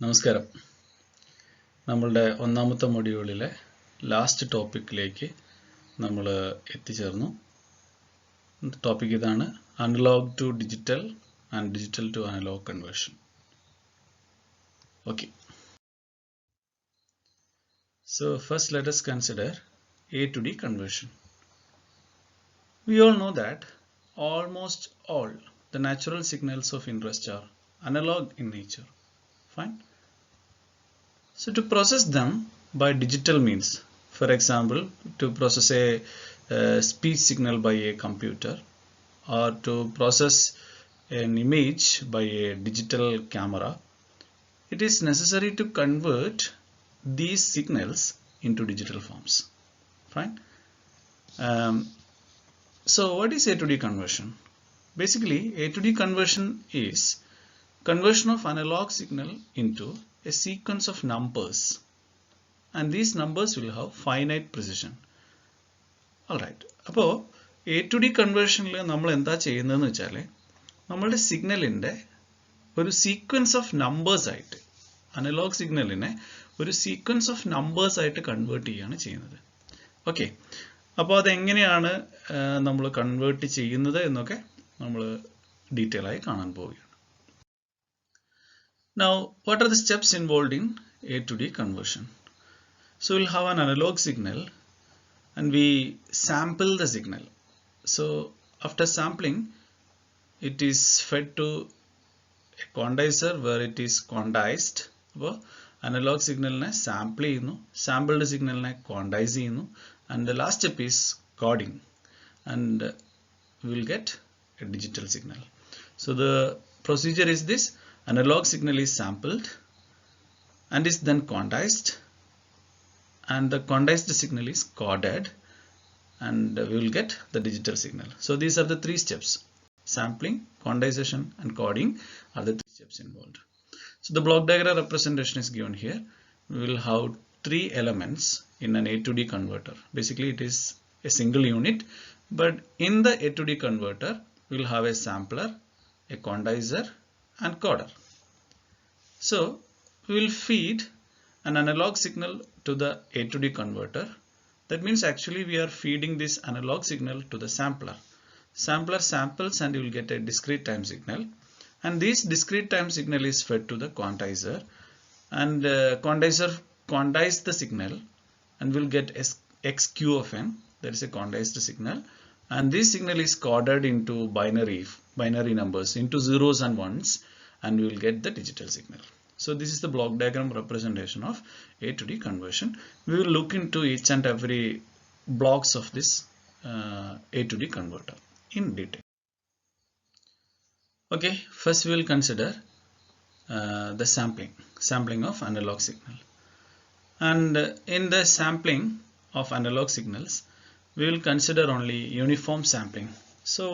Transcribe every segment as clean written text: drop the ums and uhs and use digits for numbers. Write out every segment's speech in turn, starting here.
നമസ്കാരം. നമ്മളുടെ ഒന്നാമത്തെ മൊഡ്യൂളിലെ ലാസ്റ്റ് ടോപ്പിക്കിലേക്ക് നമ്മൾ എത്തിച്ചേർന്നു. ടോപ്പിക് ഇതാണ്: analogue to digital and digital to analogue conversion. Okay. So first let us consider A to D conversion. We all know that almost all the natural signals of interest are analog in nature. Fine. So to process them by digital means, for example, to process a speech signal by a computer, or to process an image by a digital camera, it is necessary to convert these signals into digital forms. Fine. So what is A to D conversion? Basically, A to D conversion is conversion of analog signal into a sequence of numbers, and these numbers will have finite precision. Alright. അപ്പോൾ A to D conversionൽ നമ്മൾ എന്താ ചെയ്യുന്നതെന്ന് വെച്ചാൽ നമ്മളുടെ സിഗ്നലിൻ്റെ ഒരു sequence of numbers ആയിട്ട്, analogue സിഗ്നലിനെ ഒരു സീക്വൻസ് ഓഫ് നമ്പേഴ്സ് ആയിട്ട് കൺവേർട്ട് ചെയ്യുകയാണ് ചെയ്യുന്നത്. ഓക്കെ. അപ്പോൾ അതെങ്ങനെയാണ് നമ്മൾ കൺവേർട്ട് ചെയ്യുന്നത് എന്നൊക്കെ നമ്മൾ ഡീറ്റെയിൽ ആയി കാണാൻ പോവുകയാണ്. Now, what are the steps involved in A to D conversion? So we'll have an analog signal and we sample the signal. So after sampling, it is fed to a quantizer where it is quantized. അപ്പോൾ analogue സിഗ്നലിനെ sample ചെയ്യുന്നു, sampled സിഗ്നലിനെ quantise ചെയ്യുന്നു, and the last step is coding, and we will get a digital signal. So the procedure is this: analog signal is sampled and is then quantized, and the quantized signal is coded, and we will get the digital signal. So these are the three steps: sampling, quantization and coding are the three steps involved. So the block diagram representation is given here. We will have three elements in an A to D converter. Basically it is a single unit, but in the A to D converter we will have a sampler, a quantizer and coder. So we will feed an analog signal to the A to D converter. That means actually we are feeding this analog signal to the sampler. Sampler samples and you will get a discrete time signal, and this discrete time signal is fed to the quantizer, and quantizer quantize the signal and will get xq of n, that is a quantized signal, and this signal is coded into binary numbers, into zeros and ones, and we will get the digital signal. So this is the block diagram representation of A to D conversion. We will look into each and every blocks of this A to D converter in detail. Okay, first we will consider the sampling of analog signal. And in the sampling of analog signals, we will consider only uniform sampling. So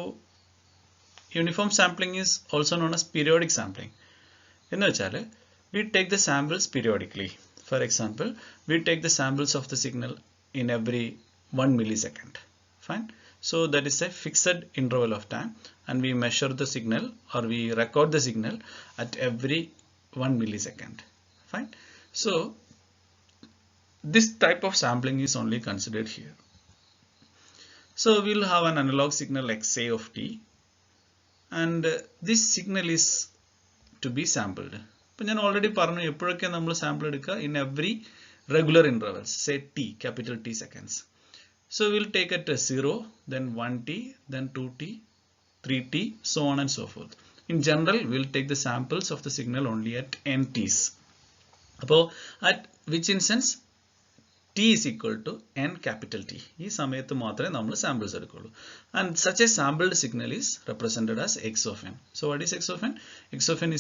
uniform sampling is also known as periodic sampling. In which we take the samples periodically. For example, we take the samples of the signal in every 1 millisecond. Fine. So that is a fixed interval of time, and we measure the signal or we record the signal at every 1 millisecond. Fine. So this type of sampling is only considered here. So we will have an analog signal like say of t, and this signal is to be sampled. But I already പറഞ്ഞു എപ്പോഴൊക്കെ നമ്മൾ sample എടുക്കുക in every regular intervals, say t, capital T seconds. So we will take at 0, then 1t, then 2t, 3t, so on and so forth. In general, we will take the samples of the signal only at n t's. അപ്പോൾ at which instance t is equal to n capital T. ഈ സമയത്ത് മാത്രമേ നമ്മൾ samples എടുക്കുള്ളൂ. And such a sampled signal is represented as x of n. So what is x of n? X of n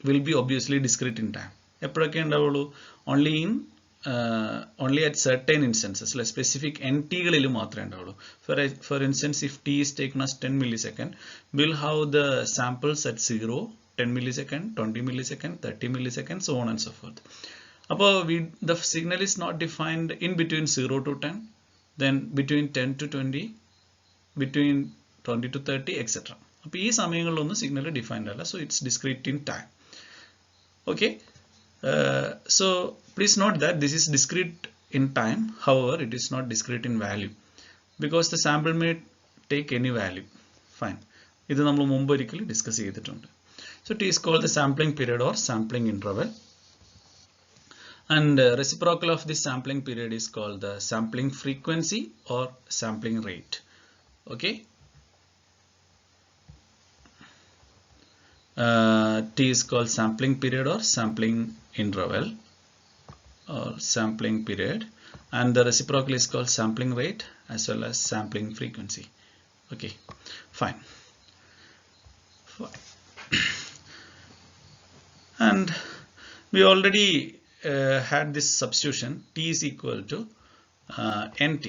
will be obviously discrete in time. എപ്പോഴൊക്കെ ഉണ്ടാവുള്ളൂ? Only at certain instances, like specific ntകളിൽ മാത്രമേ ഉണ്ടാവുള്ളൂ. For instance, if t is taken as 10 millisecond, we will have the samples at 0, 10 millisecond, 20 millisecond, 30 millisecond, so on and so forth. The signal is not defined in between 0 to 10, then between 10 to 20, between 20 to 30, etc. അപ്പോൾ ഈ സമയങ്ങളിലൊന്നും signal defined അല്ല, so it's discrete in time. Okay. So please note that this is discrete in time, however it is not discrete in value because the sample may take any value. Fine. ഇത് നമ്മൾ മുമ്പ് ഒരിക്കൽ discuss ചെയ്തിട്ടുണ്ട്. So t is called the sampling period or sampling interval, and reciprocal of this sampling period is called the sampling frequency or sampling rate. Okay. T is called sampling period or sampling interval or sampling period, and the reciprocal is called sampling rate as well as sampling frequency. Okay, fine. And we already had this substitution, T is equal to NT.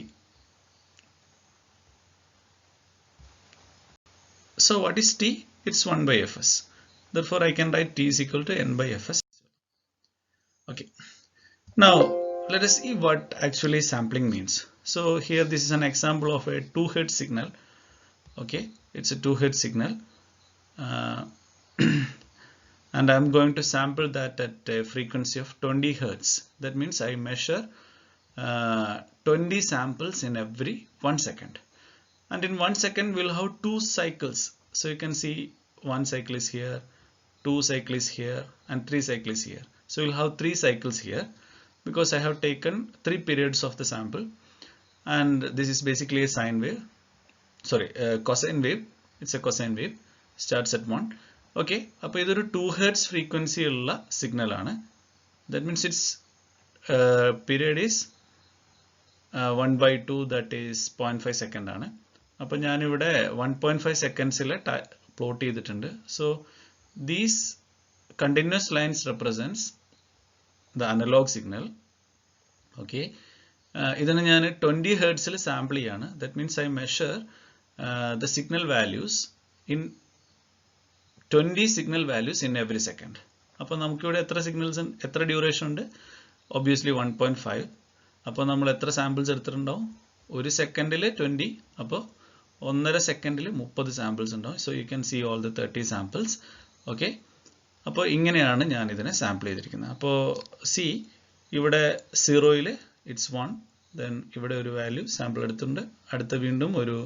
So what is T? It's 1 by Fs. Therefore I can write T is equal to N by Fs. Okay. Now let us see what actually sampling means. So here this is an example of a 2 Hz signal. Okay, it's a 2 Hz signal, and I'm going to sample that at a frequency of 20 Hz. That means I measure 20 samples in every 1 second, and in 1 second we'll have 2 cycles. So you can see 1 cycle is here, 2 cycles is here, and 3 cycles here. So we'll have 3 cycles here because I have taken 3 periods of the sample, and this is basically a sine wave, sorry, cosine wave. It's a cosine wave, starts at 1. Okay, അപ്പോൾ ഇതൊരു 2 Hz frequency ഉള്ള signal ആണ്. That means its period is 1 by 2, that is 0.5 second ആണ്. അപ്പോൾ ഞാൻ ഇവിടെ 1.5 secondsൽ plot ചെയ്തിട്ടുണ്ട്. So these continuous lines represents the analog signal. Okay, ഇതിനെ ഞാൻ 20 Hz സാമ്പിൾ ചെയ്യാണ്. That means I measure the signal values in 20 signal values in every second. അപ്പോൾ നമുക്ക് ഇവിടെ എത്ര സിഗ്നൽസ്, എത്ര ഡ്യൂറേഷൻ ഉണ്ട്? ഒബ്വിയസ്ലി 1.5. അപ്പോൾ നമ്മൾ എത്ര സാമ്പിൾസ് എടുത്തിട്ടുണ്ടാവും? ഒരു സെക്കൻഡിൽ 20, അപ്പോൾ 1.5 സെക്കൻഡിൽ 30 സാമ്പിൾസ് ഉണ്ടാവും. So you can see all the 30 samples. Okay, അപ്പോൾ ഇങ്ങനെയാണ് ഞാൻ ഇതിനെ സാമ്പിൾ ചെയ്തിരിക്കുന്നത്. അപ്പോൾ സി ഇവിടെ 0യിൽ ഇറ്റ്സ് 1, ദെൻ ഇവിടെ ഒരു വാല്യൂ സാമ്പിൾ എടുത്തിട്ടുണ്ട്, അടുത്ത വീണ്ടും ഒരു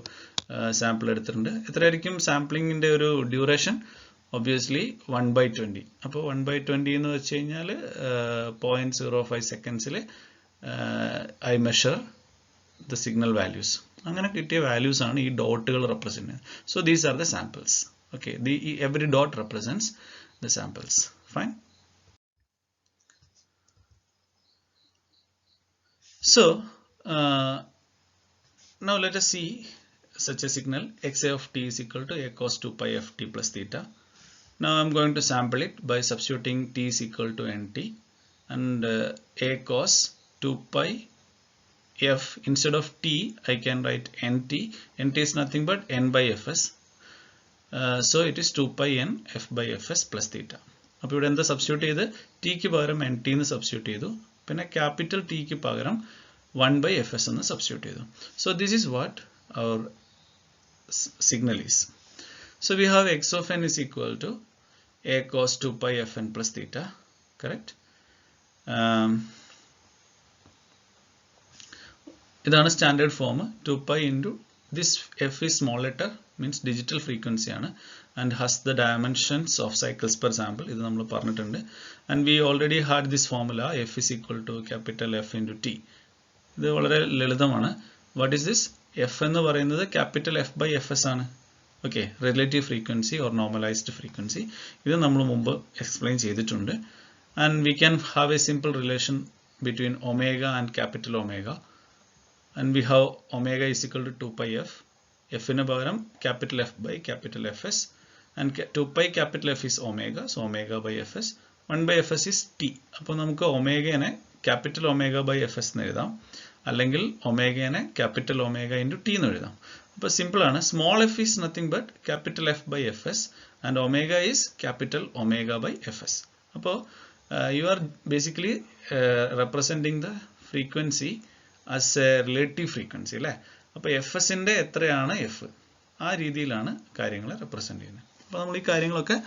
സാമ്പിൾ എടുത്തിട്ടുണ്ട്. എത്രയായിരിക്കും സാമ്പിളിങ്ങിൻ്റെ ഒരു ഡ്യൂറേഷൻ? ഒബ്വിയസ്ലി 1/20. അപ്പോൾ 1/20 എന്ന് വെച്ച് കഴിഞ്ഞാൽ 0.05 സെക്കൻഡ്സിൽ I measure the signal values. അങ്ങനെ കിട്ടിയ വാല്യൂസ് ആണ് ഈ ഡോട്ടുകൾ റെപ്രസെന്റ് ചെയ്യുന്നത്. So these are the samples. Okay, every dot represents the samples. Fine. So now let us see such a signal. Xa of t is equal to a cos 2 pi f t plus theta. Now I am going to sample it by substituting t is equal to nt, and a cos 2 pi f, instead of t I can write nt. Nt is nothing but n by fs. So it is 2 pi n f by fs plus theta. അപ്പോൾ ഇവിടെ എന്താ substitute ചെയ്ത്? Tick പകരം N T എന്ന് substitute ചെയ്തു, പിന്നെ capital tick പകരം 1/fs എന്ന് സബ്സ്റ്റിറ്റ്യൂട്ട് ചെയ്തു. So this is what our signal is. So we have x of n is equal to a cos 2 pi fn plus theta, correct? ഇതാണ് standard form. 2 pi into this f is small letter, means digital frequency ആണ്, and has the dimensions of cycles per sample. ഇത് നമ്മൾ പറഞ്ഞിട്ടുണ്ട്. And we already had this formula, f is equal to capital F into t. ഇത് വളരെ ലളിതമാണ്. What is this? f എന്ന് പറയുന്നത് capital F by fs ആണ്. Okay, relative frequency or normalised frequency. ഇത് നമ്മൾ മുമ്പ് എക്സ്പ്ലെയിൻ ചെയ്തിട്ടുണ്ട്. And we can have a simple relation between omega and capital omega. And we have omega is equal to 2 pi f. F ന് പകരം capital F by capital Fs. And 2 pi capital F is omega. So omega by Fs. 1/fs is t. അപ്പോൾ നമുക്ക് ഒമേഗനെ capital omega by fs എന്ന് എഴുതാം, അല്ലെങ്കിൽ ഒമേഗനെ capital omega into T എന്ന് എഴുതാം. അപ്പോൾ സിമ്പിൾ ആണ്. Small f is nothing but capital F by fs and omega is capital omega by fs. അപ്പോൾ you are basically representing the frequency as a relative frequency അല്ലേ. അപ്പോൾ fsൻ്റെ എത്രയാണ് f, ആ രീതിയിലാണ് കാര്യങ്ങൾ റെപ്രസെൻ്റ് ചെയ്യുന്നത്. അപ്പോൾ നമ്മൾ ഈ കാര്യങ്ങളൊക്കെ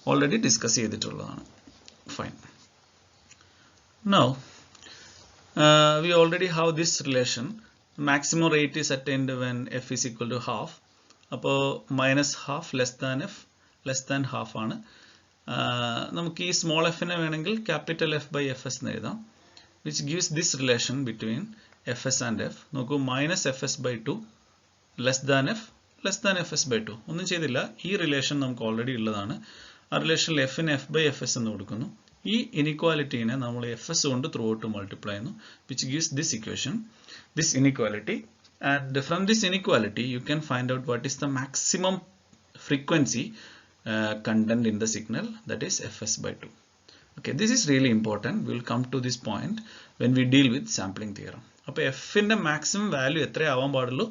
ഓൾറെഡി ഡിസ്കസ് ചെയ്തിട്ടുള്ളതാണ്. Fine. Now we already have this relation. Maximum rate is attained when f is equal to half. അപ്പോൾ minus half less than f less than half ആണ്. നമുക്ക് ഈ സ്മോൾ എഫിനെ വേണമെങ്കിൽ capital F by F S എന്ന് എഴുതാം, which gives this relation between F S and F. നോക്കൂ, minus F S by two less than F S by two. ഒന്നും ചെയ്തില്ല, ഈ റിലേഷൻ നമുക്ക് ഓൾറെഡി ഉള്ളതാണ്. ആ റിലേഷനിൽ എഫിന് എഫ് ബൈ എഫ് എസ് എന്ന് കൊടുക്കുന്നു. ഈ ഇനിക്വാലിറ്റീനെ നമ്മൾ എഫ് എസ് കൊണ്ട് ത്രൂ ഔട്ട് മൾട്ടിപ്ലൈ ചെയ്യുന്നു, which gives this equation, this inequality. And from this inequality you can find out what is the maximum frequency content in the signal, that is fs by 2. Okay, this is really important. We will come to this point when we deal with sampling theorem. അപ്പോൾ f ന്റെ maximum value എത്ര ആവാൻ പാടുള്ളൂ?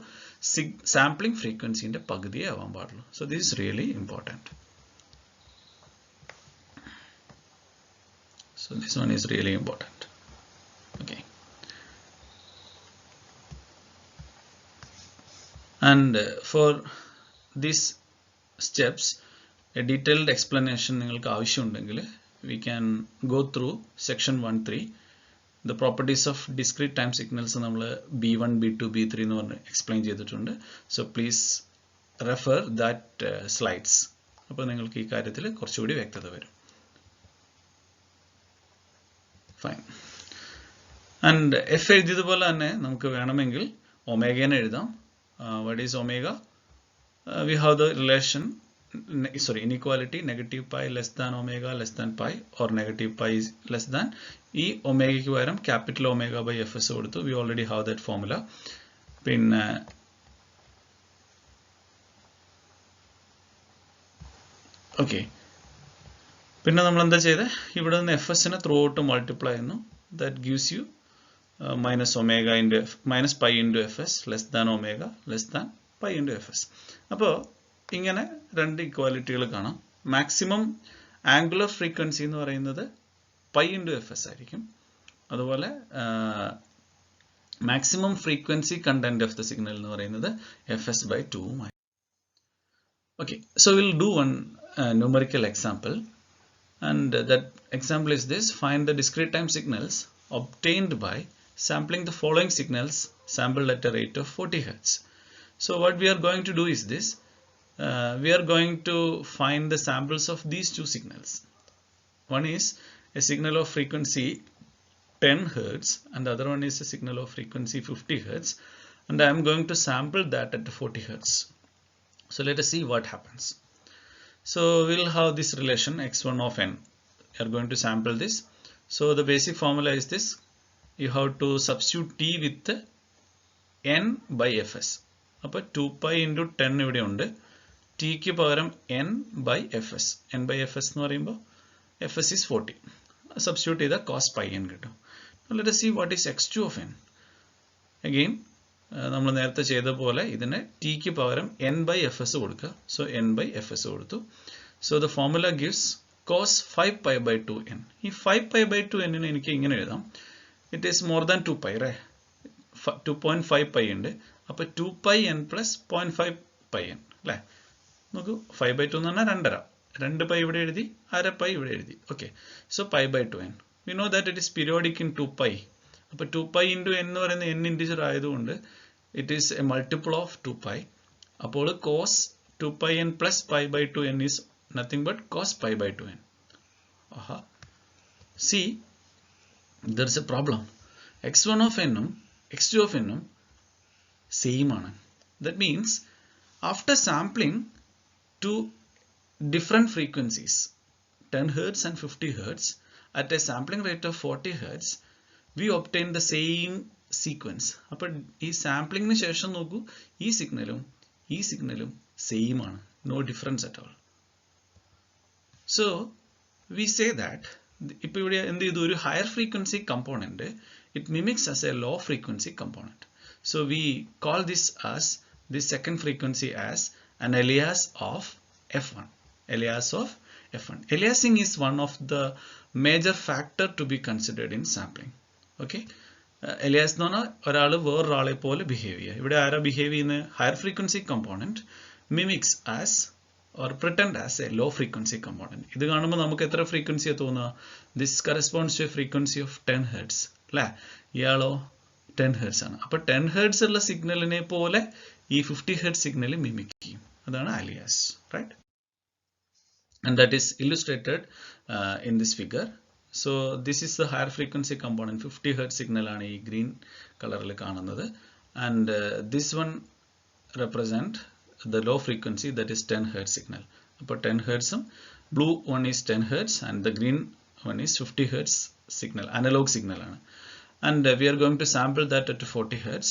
sampling frequency ന്റെ പകുതിയെ ആവാൻ പാടുള്ളൂ. So this is really important. So this one is really important. Okay. And for these steps, a detailed explanation നിങ്ങൾക്ക് ആവശ്യമുണ്ടെങ്കിൽ we can go through section 1.3. The properties of discrete time signals നമ്മൾ B1, B2, B3 എന്ന് പറഞ്ഞ് explain ചെയ്തിട്ടുണ്ട്. So please refer that slides. അപ്പോൾ നിങ്ങൾക്ക് ഈ കാര്യത്തിൽ കുറച്ചുകൂടി വ്യക്തത വരും. Fine. And f എഴുതിയതുപോലെ തന്നെ നമുക്ക് വേണമെങ്കിൽ ഒമേഗനെ എഴുതാം. What is omega? We have the relation, inequality, negative pi less than omega less than pi, or negative pi is less than. ഈ ഒമേഗയ്ക്ക് പകരം capital omega by F S കൊടുത്തു. We already have that formula. പിന്നെ okay, പിന്നെ നമ്മൾ എന്താ ചെയ്തത്? ഇവിടെ നിന്ന് എഫ് എസിനെ ത്രൂ ഔട്ട് മൾട്ടിപ്ലൈ ചെയ്യുന്നു. That gives you minus omega into f minus pi into fs less than omega less than pi into fs. അപ്പോൾ ഇങ്ങനെ രണ്ട് ഇക്വാലിറ്റികൾ കാണാം. മാക്സിമം ആംഗുലർ ഫ്രീക്വൻസി എന്ന് പറയുന്നത് പൈ ഇൻറ്റു എഫ് എസ് ആയിരിക്കും. അതുപോലെ maximum frequency content of the signal എന്ന് പറയുന്നത് എഫ് എസ് ബൈ 2 ആയി. Okay, so will do one numerical example, and that example is this. Find the discrete time signals obtained by sampling the following signals sampled at a rate of 40 Hz. So what we are going to do is this. We are going to find the samples of these two signals. One is a signal of frequency 10 Hz and the other one is a signal of frequency 50 Hz, and I am going to sample that at 40 Hz. So let us see what happens. So we'll have this relation x1 of n. We are going to sample this. So the basic formula is this. You have to substitute t with n by fs. അപ്പോൾ 2 pi into 10 ഇവിടെ ഉണ്ട്. tക്ക് പകരം n by fs. n by fs എന്ന് പറയുമ്പോൾ fs is 40. Substitute ചെയ്താൽ cos pi n കിട്ടും. Let us see what is x2 of n. Again നമ്മൾ നേരത്തെ ചെയ്ത പോലെ ഇതിനെ tക്ക് പകരം n by fs കൊടുക്കുക. So n by fs കൊടുത്തു. So the formula gives cos 5 pi by 2n. ഈ 5 pi by 2n നെ എനിക്ക് ഇങ്ങനെ എഴുതാം. It is more than 2 pi, right? 2.5 pi ഉണ്ട്. അപ്പോൾ 2 pi n plus 0.5 pi n അല്ലേ? നോക്കൂ, 5 by 2 എന്ന് പറഞ്ഞാൽ 2.5. 2 pi ഇവിടെ എഴുതി, 1/2 pi ഇവിടെ എഴുതി. Okay, so pi by 2n. We know that it is periodic in 2 pi. അപ്പോൾ 2 pi into n എന്ന് പറയുന്ന n ഇൻറ്റിജർ ആയതുകൊണ്ട് it is a multiple of 2 pi. അപ്പോൾ cos 2 pi n plus pi by 2n is nothing but cos pi by 2n. Aha. See, there is a problem. x1 of n x2 of n same ആണ്. That means after sampling two different frequencies 10 Hz and 50 Hz at a sampling rate of 40 Hz, we obtain the same sequence. അപ്പോൾ ഈ സാമ്പിളിംഗിന് ശേഷം നോക്കൂ, ഈ സിഗ്നലും same ആണ്. No difference at all. So we say that ഇപ്പോൾ ഇവിടെ എന്ത് ചെയ്തു, ഒരു higher frequency component it mimics as a low frequency component. So we call this as this second frequency as an alias of f1. Aliasing is one of the major factor to be considered in sampling. Okay, alias എന്ന് പറഞ്ഞാൽ ഒരാൾ വേറൊരാളെ പോലെ behave ചെയ്യുക. ഇവിടെ ആരാ behave ചെയ്യുന്നത്? Higher frequency component mimics as or pretend as a low frequency component. ഇത് കാണുമ്പോൾ നമുക്ക് എത്ര ഫ്രീക്വൻസിയാ തോന്നുക? This corresponds to a frequency of 10 Hz. അല്ലേ? ഇയാളോ 10 Hz ആണ്. അപ്പോൾ 10 Hz ഉള്ള സിഗ്നലിനെ പോലെ ഈ 50 Hz സിഗ്നൽ മിമിക് ചെയ്യും. അതാണ് alias, right? And that is illustrated in this figure. So this is the higher frequency component. 50 Hz signal ആണ് ഈ green കളറിൽ കാണുന്നത്. And this one represent the low frequency, that is 10 Hz signal. അപ്പോൾ 10 Hz blue one is 10 Hz and the green one is 50 Hz signal, analog signal ആണ്. And we are going to sample that at 40 Hz.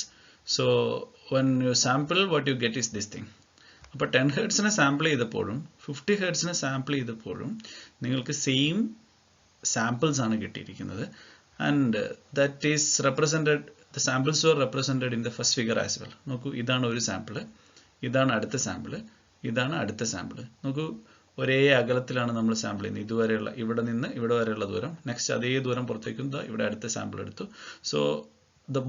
So when you sample, what you get is this thing. അപ്പോൾ 10 Hz sample ചെയ്തപ്പോഴും 50 Hz sample ചെയ്തപ്പോഴും നിങ്ങൾക്ക് same samples ആണ് കിട്ടിയിരിക്കുന്നത്. And that is represented, the samples were represented in the first figure as well. നോക്കൂ, ഇതാണ് ഒരു sample, ഇതാണ് അടുത്ത സാമ്പിൾ, ഇതാണ് അടുത്ത സാമ്പിൾ. നോക്കൂ, ഒരേ അകലത്തിലാണ് നമ്മൾ സാമ്പിൾ ചെയ്യുന്നത്. ഇതുവരെയുള്ള, ഇവിടെ നിന്ന് ഇവിടെ വരെയുള്ള ദൂരം, നെക്സ്റ്റ് അതേ ദൂരം പുറത്തേക്കും ഇവിടെ അടുത്ത സാമ്പിൾ എടുത്തു. So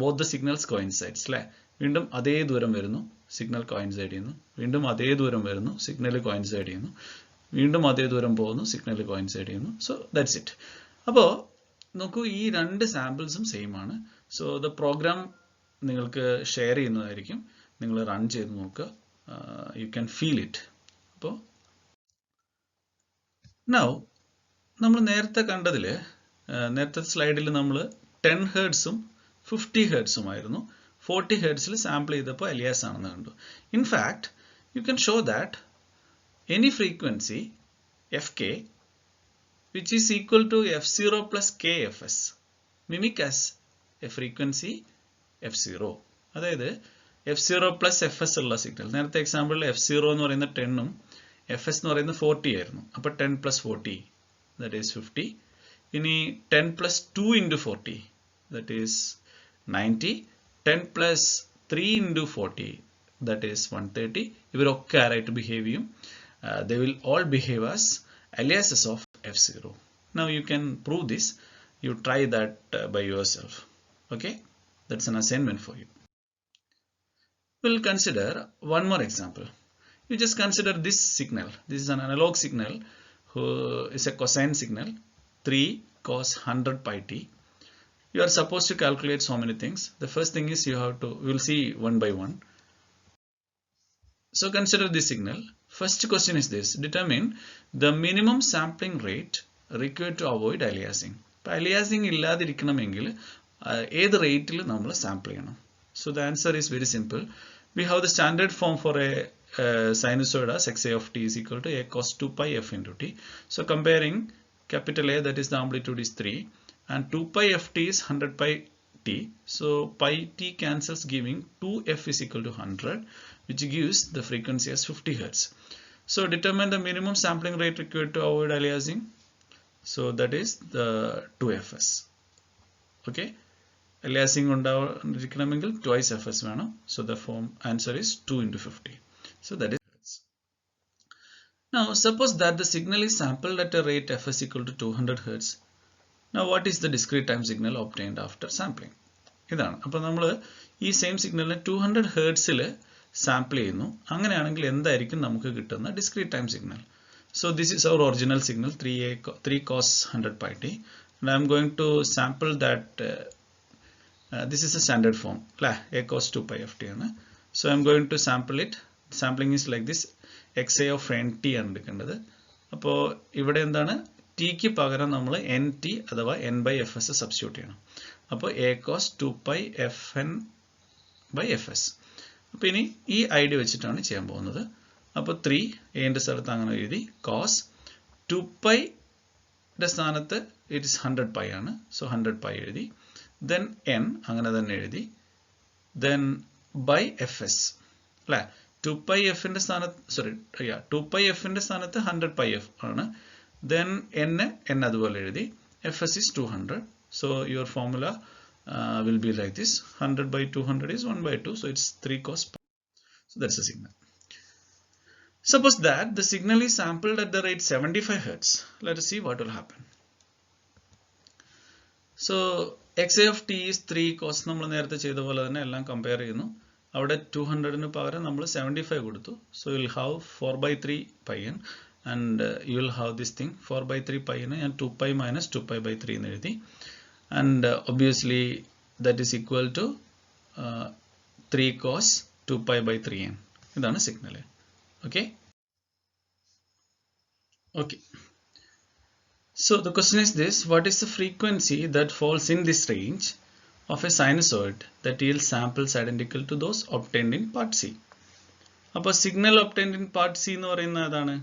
both the signals coincides അല്ലേ? വീണ്ടും അതേ ദൂരം വരുന്നു, സിഗ്നൽ കോയിൻസൈഡ് ചെയ്യുന്നു, വീണ്ടും അതേ ദൂരം വരുന്നു, സിഗ്നൽ കോയിൻസൈഡ് ചെയ്യുന്നു, വീണ്ടും അതേ ദൂരം പോകുന്നു, സിഗ്നൽ കോയിൻസൈഡ് ചെയ്യുന്നു. So that's it. അപ്പോൾ നോക്കൂ, ഈ രണ്ട് സാമ്പിൾസും സെയിം ആണ്. സോ ദ പ്രോഗ്രാം നിങ്ങൾക്ക് ഷെയർ ചെയ്യുന്നതായിരിക്കും, നിങ്ങൾ റൺ ചെയ്ത് നോക്കുക. You can feel it. അപ്പോൾ നൗ നമ്മൾ നേരത്തെ കണ്ടതിൽ, നേരത്തെ സ്ലൈഡിൽ നമ്മൾ 10 Hz 50 Hz ആയിരുന്നു. 40 Hz സാമ്പിൾ ചെയ്തപ്പോൾ alias ആണെന്ന് കണ്ടു. In fact, you can show that any frequency fk which is equal to f0 plus kfs mimic as a frequency f0. അതായത് f0 plus fs ഉള്ള സിഗ്നൽ, നേരത്തെ എക്സാമ്പിളിൽ f0 എന്ന് പറയുന്ന 10 ഉം fs എന്ന് പറയുന്നത് 40 ആയിരുന്നു. അപ്പോൾ 10 plus 40 that is 50. ഇനി 10 plus 2 into 40 that is 90. 10 plus 3 into 40 that is 130. ഇവരൊക്കെ ആരായിട്ട് ബിഹേവ് ചെയ്യും? They will all behave as aliases of f0. Now you can prove this. You try that by yourself. Okay, that's an assignment for you. We'll consider one more example. You just consider this signal. This is an analog signal who is a cosine signal, 3 cos 100 pi t. You are supposed to calculate so many things. The first thing is you have to, we will see one by one. So consider this signal. First question is this: determine the minimum sampling rate required to avoid aliasing. അപ്പോൾ aliasing ഇല്ലാതിരിക്കണമെങ്കിൽ ഏത് റേറ്റിൽ നമ്മൾ sample ചെയ്യണം? So the answer is very simple. We have the standard form for a sinusoid as xa of t is equal to a cos 2 pi f into t. So comparing capital A, that is the amplitude is 3, and 2 pi ft is 100 pi t. So pi t cancels, giving 2f is equal to 100, which gives the frequency as 50 Hz. So determine the minimum sampling rate required to avoid aliasing. So that is the 2fs. Okay, aliasing ഉണ്ടായിരിക്കണമെങ്കിൽ twice fs വേണം. So the form answer is 2 into 50. So that is Hz. Now suppose that the signal is sampled at a rate fs equal to 200 Hz. Now what is the discrete time signal obtained after sampling? ഇതാണ്. അപ്പോൾ നമ്മൾ ഈ same സിഗ്നലിനെ 200 Hz sample ചെയ്യുന്നു. അങ്ങനെയാണെങ്കിൽ എന്തായിരിക്കും നമുക്ക് കിട്ടുന്ന discrete time signal? So this is our original signal, 3 cos 100 pi t, and I am going to sample that. This is a standard form, a cos 2 pi ft ആണ്. So I am going to sample it. Sampling is like this, xa of nt ആണ് എടുക്കേണ്ടത്. അപ്പോൾ ഇവിടെ എന്താണ്, tick പകരം നമ്മൾ nt അഥവാ n by fs substitute ചെയ്യണം. അപ്പോൾ a cos 2 pi fn by fs. അപ്പോൾ ഇനി ഈ ഐഡിയ വെച്ചിട്ടാണ് ചെയ്യാൻ പോകുന്നത്. അപ്പോൾ 3 എൻ്റെ സ്ഥലത്ത് അങ്ങനെ എഴുതി, cos 2 പൈയുടെ സ്ഥാനത്ത് ഇറ്റ് ഇസ് 100 പൈ ആണ്. സോ 100 പൈ എഴുതി, ദെൻ n അങ്ങനെ തന്നെ എഴുതി, ദെൻ ബൈ fs അല്ലേ. 2 പൈ എഫിൻ്റെ സ്ഥാനത്ത് 2 പൈ എഫിൻ്റെ സ്ഥാനത്ത് 100 പൈ എഫ് ആണ്. Then n അതുപോലെ എഴുതി, fs is 200. So your formula will be like this: 100 by 200 is 1 by 2. So it's 3 cos pi. So that's the signal. Suppose that the signal is sampled at the rate 75 Hz. Let us see what will happen. So xa of t is 3 cos, നമ്മൾ നേരത്തെ ചെയ്ത പോലെ തന്നെ എല്ലാം compare ചെയ്യുന്നു. അവിടെ 200 പകരം നമ്മൾ 75 കൊടുത്തു. So you'll have 4/3 pi n and you will have this thing 4/3 pi n and 2 pi minus 2 pi by 3 എന്ന് എഴുതി. And obviously that is equal to 3 cos 2 pi by 3n. ഇതാണ് signal. Okay. Okay. So the question is this: what is the frequency that falls in this range of a sinusoid that yields samples identical to those obtained in part C? അപ്പോൾ signal obtained in part C എന്ന് പറയുന്നത് ഏതാണ്?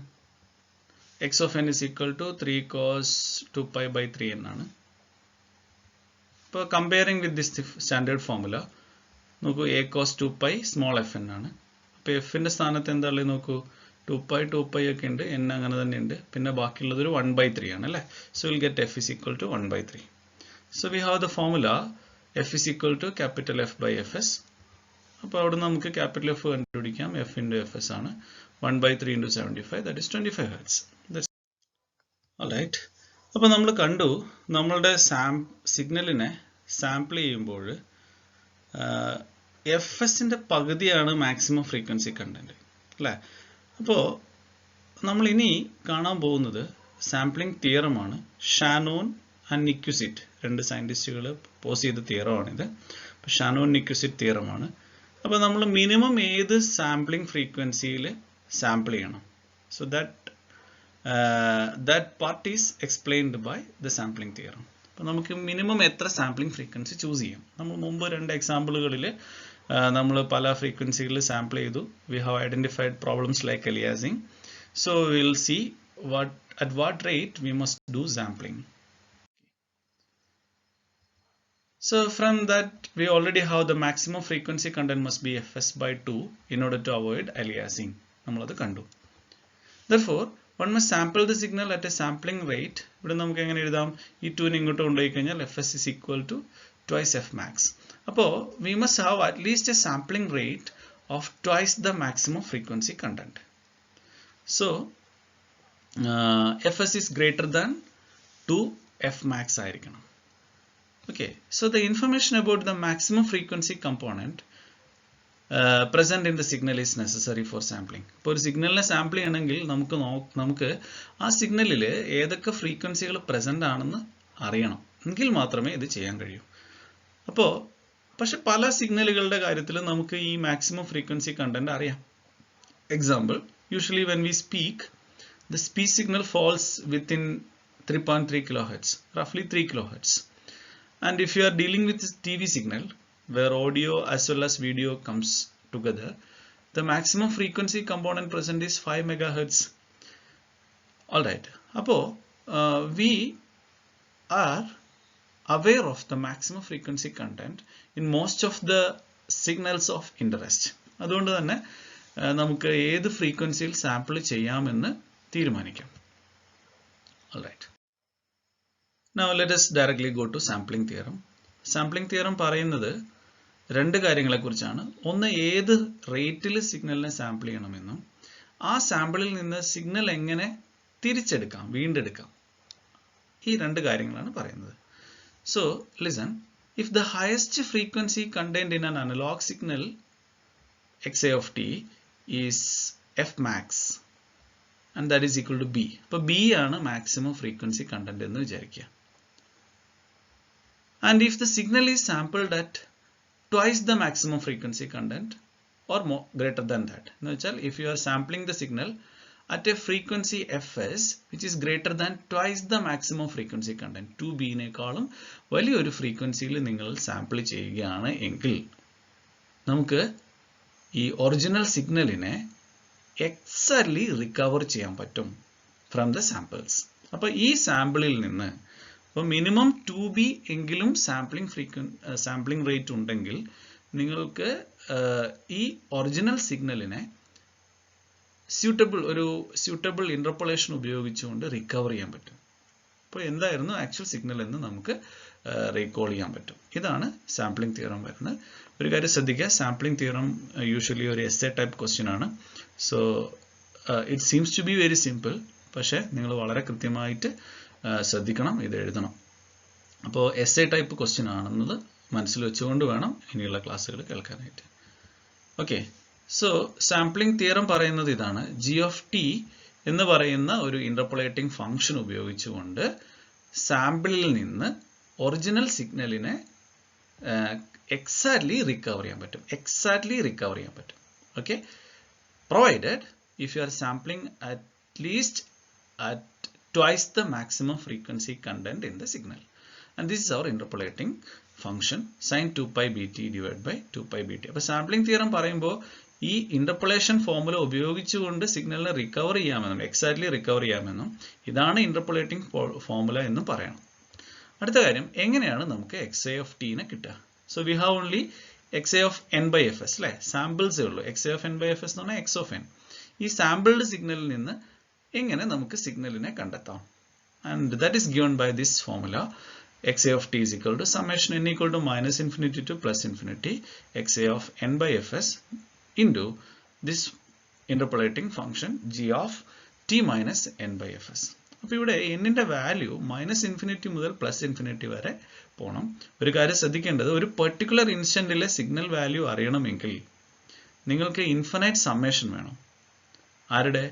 x of n is equal to 3 cos 2 pi by 3n ആണ്. അപ്പോൾ comparing with this standard formula നോക്കൂ, a cos 2 pi small f n ആണ്. അപ്പോൾ f ന്റെ സ്ഥാനത്ത് എന്താണുള്ളത് നോക്കൂ, 2 pi ഒക്കെ ഉണ്ട്, n അങ്ങനെ തന്നെ ഉണ്ട്, പിന്നെ ബാക്കിയുള്ളത് ഒരു 1/3 ആണ് അല്ലേ. So we'll get f is equal to 1/3. So we have the formula f is equal to capital F by Fs. അപ്പോൾ അവിടെ നമുക്ക് ക്യാപിറ്റൽ F കണ്ടുപിടിക്കാം. f into Fs ആണ് 1/3 into 75, that is 25 Hz. That's all right. അപ്പോൾ നമ്മൾ കണ്ടു, നമ്മളുടെ സിഗ്നലിനെ സാമ്പിൾ ചെയ്യുമ്പോൾ Fsന്റെ പകുതിയാണ് മാക്സിമം ഫ്രീക്വൻസി കണ്ടന്റ് അല്ലേ. അപ്പോൾ നമ്മൾ ഇനി കാണാൻ പോകുന്നത് സാമ്പിളിംഗ് തിയറമാണ്. ഷാനോൺ ആൻഡ് നിക്വിസിറ്റ് രണ്ട് സയൻറ്റിസ്റ്റുകൾ പോസ് ചെയ്ത തിയറമാണിത്. അപ്പോൾ ഷാനോൺ നിക്വിസിറ്റ് തിയറമാണ്. അപ്പോൾ നമ്മൾ മിനിമം ഏത് സാമ്പിളിംഗ് ഫ്രീക്വൻസിയിൽ സാമ്പിൾ ചെയ്യണം. So that part is explained by the sampling theorem. അപ്പോൾ നമുക്ക് മിനിമം എത്ര സാമ്പിളിംഗ് ഫ്രീക്വൻസി ചൂസ് ചെയ്യാം. നമ്മൾ മുമ്പ് രണ്ട് എക്സാമ്പിളുകളിൽ നമ്മൾ പല ഫ്രീക്വൻസികളിൽ സാമ്പിൾ ചെയ്തു. We have identified problems like aliasing. So will see at what rate we must do sampling. So from that we already have the maximum frequency content must be Fs by 2 in order to avoid aliasing. നമ്മളത് കണ്ടു. Therefore one must sample the signal at a sampling rate. ഇവിടെ നമുക്ക് എങ്ങനെ എഴുതാം, ഈ 2 നെ ഇങ്ങോട്ട് കൊണ്ടുപോയി കഴിഞ്ഞാൽ Fs is equal to twice F max. അപ്പോൾ we must have at least a sampling rate of twice the maximum frequency content. So Fs is greater than 2 F max ആയിരിക്കണം. Okay, so the information about the maximum frequency component present in the signal is necessary for sampling. ഇപ്പോൾ ഒരു സിഗ്നലിനെ sample ചെയ്യണമെങ്കിൽ നമുക്ക് ആ സിഗ്നലിൽ ഏതൊക്കെ ഫ്രീക്വൻസികൾ പ്രസന്റ് ആണെന്ന് അറിയണം, എങ്കിൽ മാത്രമേ ഇത് ചെയ്യാൻ കഴിയൂ. അപ്പോൾ പക്ഷെ പല സിഗ്നലുകളുടെ കാര്യത്തിൽ നമുക്ക് ഈ മാക്സിമം ഫ്രീക്വൻസി കണ്ടന്റ് അറിയാം. Example, usually when we speak, the speech signal falls within 3.3 kilohertz, roughly 3 kilohertz. And if you are dealing with this TV signal where audio as well as video comes together, the maximum frequency component present is 5 megahertz. All right. Appo we are aware of the maximum frequency content in most of the signals of interest. അതുകൊണ്ട് തന്നെ നമുക്ക് ഏത് ഫ്രീക്വൻസിയിൽ sample ചെയ്യാമെന്ന് തീരുമാനിക്കാം. All right. Now let us directly go to sampling theorem. Sampling theorem പറയുന്നത് രണ്ട് കാര്യങ്ങളെക്കുറിച്ചാണ്. ഒന്ന്, ഏത് റേറ്റിൽ സിഗ്നലിനെ സാമ്പിൾ ചെയ്യണമെന്നും ആ സാമ്പിളിൽ നിന്ന് സിഗ്നൽ എങ്ങനെ തിരിച്ചെടുക്കാം, വീണ്ടെടുക്കാം, ഈ രണ്ട് കാര്യങ്ങളാണ് പറയുന്നത്. So listen, if the highest frequency contained in an analog signal xa of t is f max and that is equal to b. അപ്പോൾ b ആണ് maximum frequency content എന്ന് വിചാരിക്കുക. And if the signal is sampled at twice the maximum frequency content or more greater than that, എന്ന് വെച്ചാൽ if you are sampling the signal at a frequency fs which is greater than twice the maximum frequency content, 2b നേക്കാളും വലിയൊരു ഫ്രീക്വൻസിയിൽ നിങ്ങൾ sample ചെയ്യുകയാണ് എങ്കിൽ നമുക്ക് ഈ original സിഗ്നലിനെ എക്സാക്ട്ലി റിക്കവർ ചെയ്യാൻ പറ്റും ഫ്രം ദ സാമ്പിൾസ്. അപ്പോൾ ഈ സാമ്പിളിൽ നിന്ന് അപ്പോൾ മിനിമം 2b എങ്കിലും സാമ്പിളിംഗ് റേറ്റ് ഉണ്ടെങ്കിൽ നിങ്ങൾക്ക് ഈ ഒറിജിനൽ സിഗ്നലിനെ സ്യൂട്ടബിൾ ഇന്റർപോളേഷൻ ഉപയോഗിച്ചുകൊണ്ട് റിക്കവർ ചെയ്യാൻ പറ്റും. അപ്പോൾ എന്തായിരുന്നു ആക്ച്വൽ സിഗ്നൽ എന്ന് നമുക്ക് റീകോൾ ചെയ്യാൻ പറ്റും. ഇതാണ് സാമ്പിളിംഗ് തിയറം വരുന്നത്. ഒരു കാര്യം ശ്രദ്ധിക്കുക, സാമ്പിളിംഗ് തിയറം യൂഷ്വലി ഒരു എസ്സേ ടൈപ്പ് ക്വസ്റ്റ്യൻ ആണ്. So it seems to be very simple, പക്ഷേ നിങ്ങൾ വളരെ കൃത്യമായിട്ട് ശ്രദ്ധിക്കണം, ഇത് എഴുതണം. അപ്പോൾ എസ്സേ ടൈപ്പ് ക്വസ്റ്റ്യൻ ആണെന്നത് മനസ്സിൽ വെച്ചുകൊണ്ട് വേണം ഇനിയുള്ള ക്ലാസ്സുകൾ കേൾക്കാനായിട്ട്. ഓക്കെ, സോ സാമ്പിളിംഗ് തിയറം പറയുന്നത് ഇതാണ്. ജി ഓഫ് ടി എന്ന് പറയുന്ന ഒരു ഇന്റർപോളേറ്റിംഗ് ഫംഗ്ഷൻ ഉപയോഗിച്ചുകൊണ്ട് സാമ്പിളിൽ നിന്ന് ഒറിജിനൽ സിഗ്നലിനെ എക്സാക്ട്ലി റിക്കവർ ചെയ്യാൻ പറ്റും. Okay, provided if you are sampling at least at twice the maximum frequency content in the signal, and this is our interpolating function sin 2 pi bt divided by 2 pi bt. അപ്പോൾ sampling theorem പറയുമ്പോൾ ഈ interpolation formula ഉപയോഗിച്ചുകൊണ്ട് സിഗ്നലിനെ recover ചെയ്യാമെന്നും exactly recover ചെയ്യാമെന്നും ഇതാണ് interpolating formula എന്നും പറയണം. അടുത്ത കാര്യം, എങ്ങനെയാണ് നമുക്ക് xi of t നെ കിട്ടുക? So we have only xi of n by fs, അല്ലേ? സാമ്പിൾസേ ഉള്ളൂ. xi of n by fs എന്ന് പറഞ്ഞാൽ x of n. ഈ സാമ്പിൾഡ് സിഗ്നലിൽ നിന്ന് എങ്ങനെ നമുക്ക് സിഗ്നലിനെ കണ്ടെത്താം? And that is given by this formula. xi of t is equal to summation n equal to minus infinity to plus infinity xi of n by fs into this interpolating function g of t minus n by fs. അപ്പോൾ ഇവിടെ എന്നിൻ്റെ value minus infinity മുതൽ plus infinity വരെ പോകണം. ഒരു കാര്യം ശ്രദ്ധിക്കേണ്ടത്, ഒരു പെർട്ടിക്കുലർ ഇൻസ്റ്റൻറ്റിലെ സിഗ്നൽ വാല്യൂ അറിയണമെങ്കിൽ നിങ്ങൾക്ക് ഇൻഫിനൈറ്റ് സമ്മേഷൻ വേണം. ആരുടെ?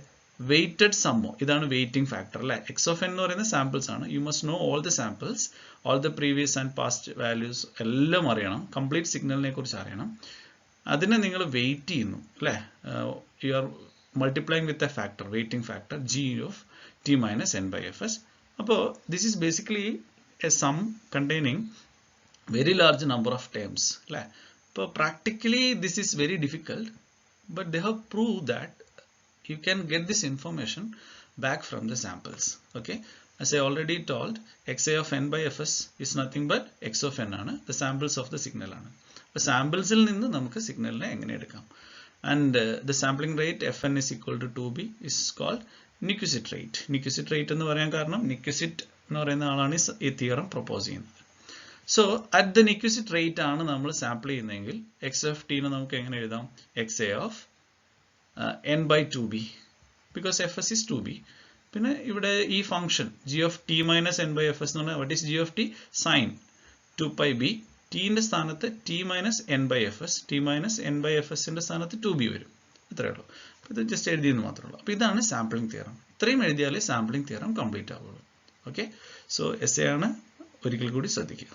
വെയ്റ്റഡ് സമ്മോ. ഇതാണ് വെയ്റ്റിംഗ് ഫാക്ടർ, അല്ലേ? എക്സ് ഓഫ് എൻ എന്ന് പറയുന്ന സാമ്പിൾസ് ആണ്. You must know all the samples, all the previous and past values എല്ലാം അറിയണം. കംപ്ലീറ്റ് സിഗ്നലിനെ കുറിച്ച് അറിയണം. അതിനെ നിങ്ങൾ വെയിറ്റ് ചെയ്യുന്നു, അല്ലേ? You are multiplying with a factor, weighting factor g of t minus n by fs. അപ്പോൾ this is basically a sum containing very large number of terms, അല്ലേ? അപ്പോൾ practically this is very difficult, but they have proved that you can get this information back from the samples. Okay, as I already told, xi of n by fs is nothing but x of n ആണ്, the samples of the signal ആണ്. അപ്പോൾ സാമ്പിൾസിൽ നിന്ന് നമുക്ക് സിഗ്നലിനെ എങ്ങനെ എടുക്കാം? And the sampling rate fn is equal to 2b is called Nyquist rate. Nyquist rate എന്ന് പറയാൻ കാരണം Nyquist എന്ന് പറയുന്ന ആളാണ് ഈ തിയറം പ്രൊപ്പോസ് ചെയ്യുന്നത്. So at the Nyquist rate ആണ് നമ്മൾ സാമ്പിൾ ചെയ്യുന്നതെങ്കിൽ എക്സ് ഓഫ് ടിനെ നമുക്ക് എങ്ങനെ എഴുതാം? xi of n by 2b because fs is 2b. പിന്നെ ഇവിടെ ഈ function g of t minus n by fs എന്ന് പറഞ്ഞാൽ what is g of t? sin 2 pi b. ടിന്റെ സ്ഥാനത്ത് T minus N by F S, T minus N by F എസിന്റെ സ്ഥാനത്ത് 2b വരും. ഇത്രയേ ഉള്ളൂ. ഇത് ജസ്റ്റ് എഴുതിയെന്ന് മാത്രമേ ഉള്ളൂ. അപ്പോൾ ഇതാണ് സാമ്പിളിംഗ് തിയറം. ഇത്രയും എഴുതിയാലേ സാമ്പിളിംഗ് തിയറം കംപ്ലീറ്റ് ആവുള്ളൂ. ഓക്കെ, സോ എസ് എ ആണ്, ഒരിക്കൽ കൂടി ശ്രദ്ധിക്കുക.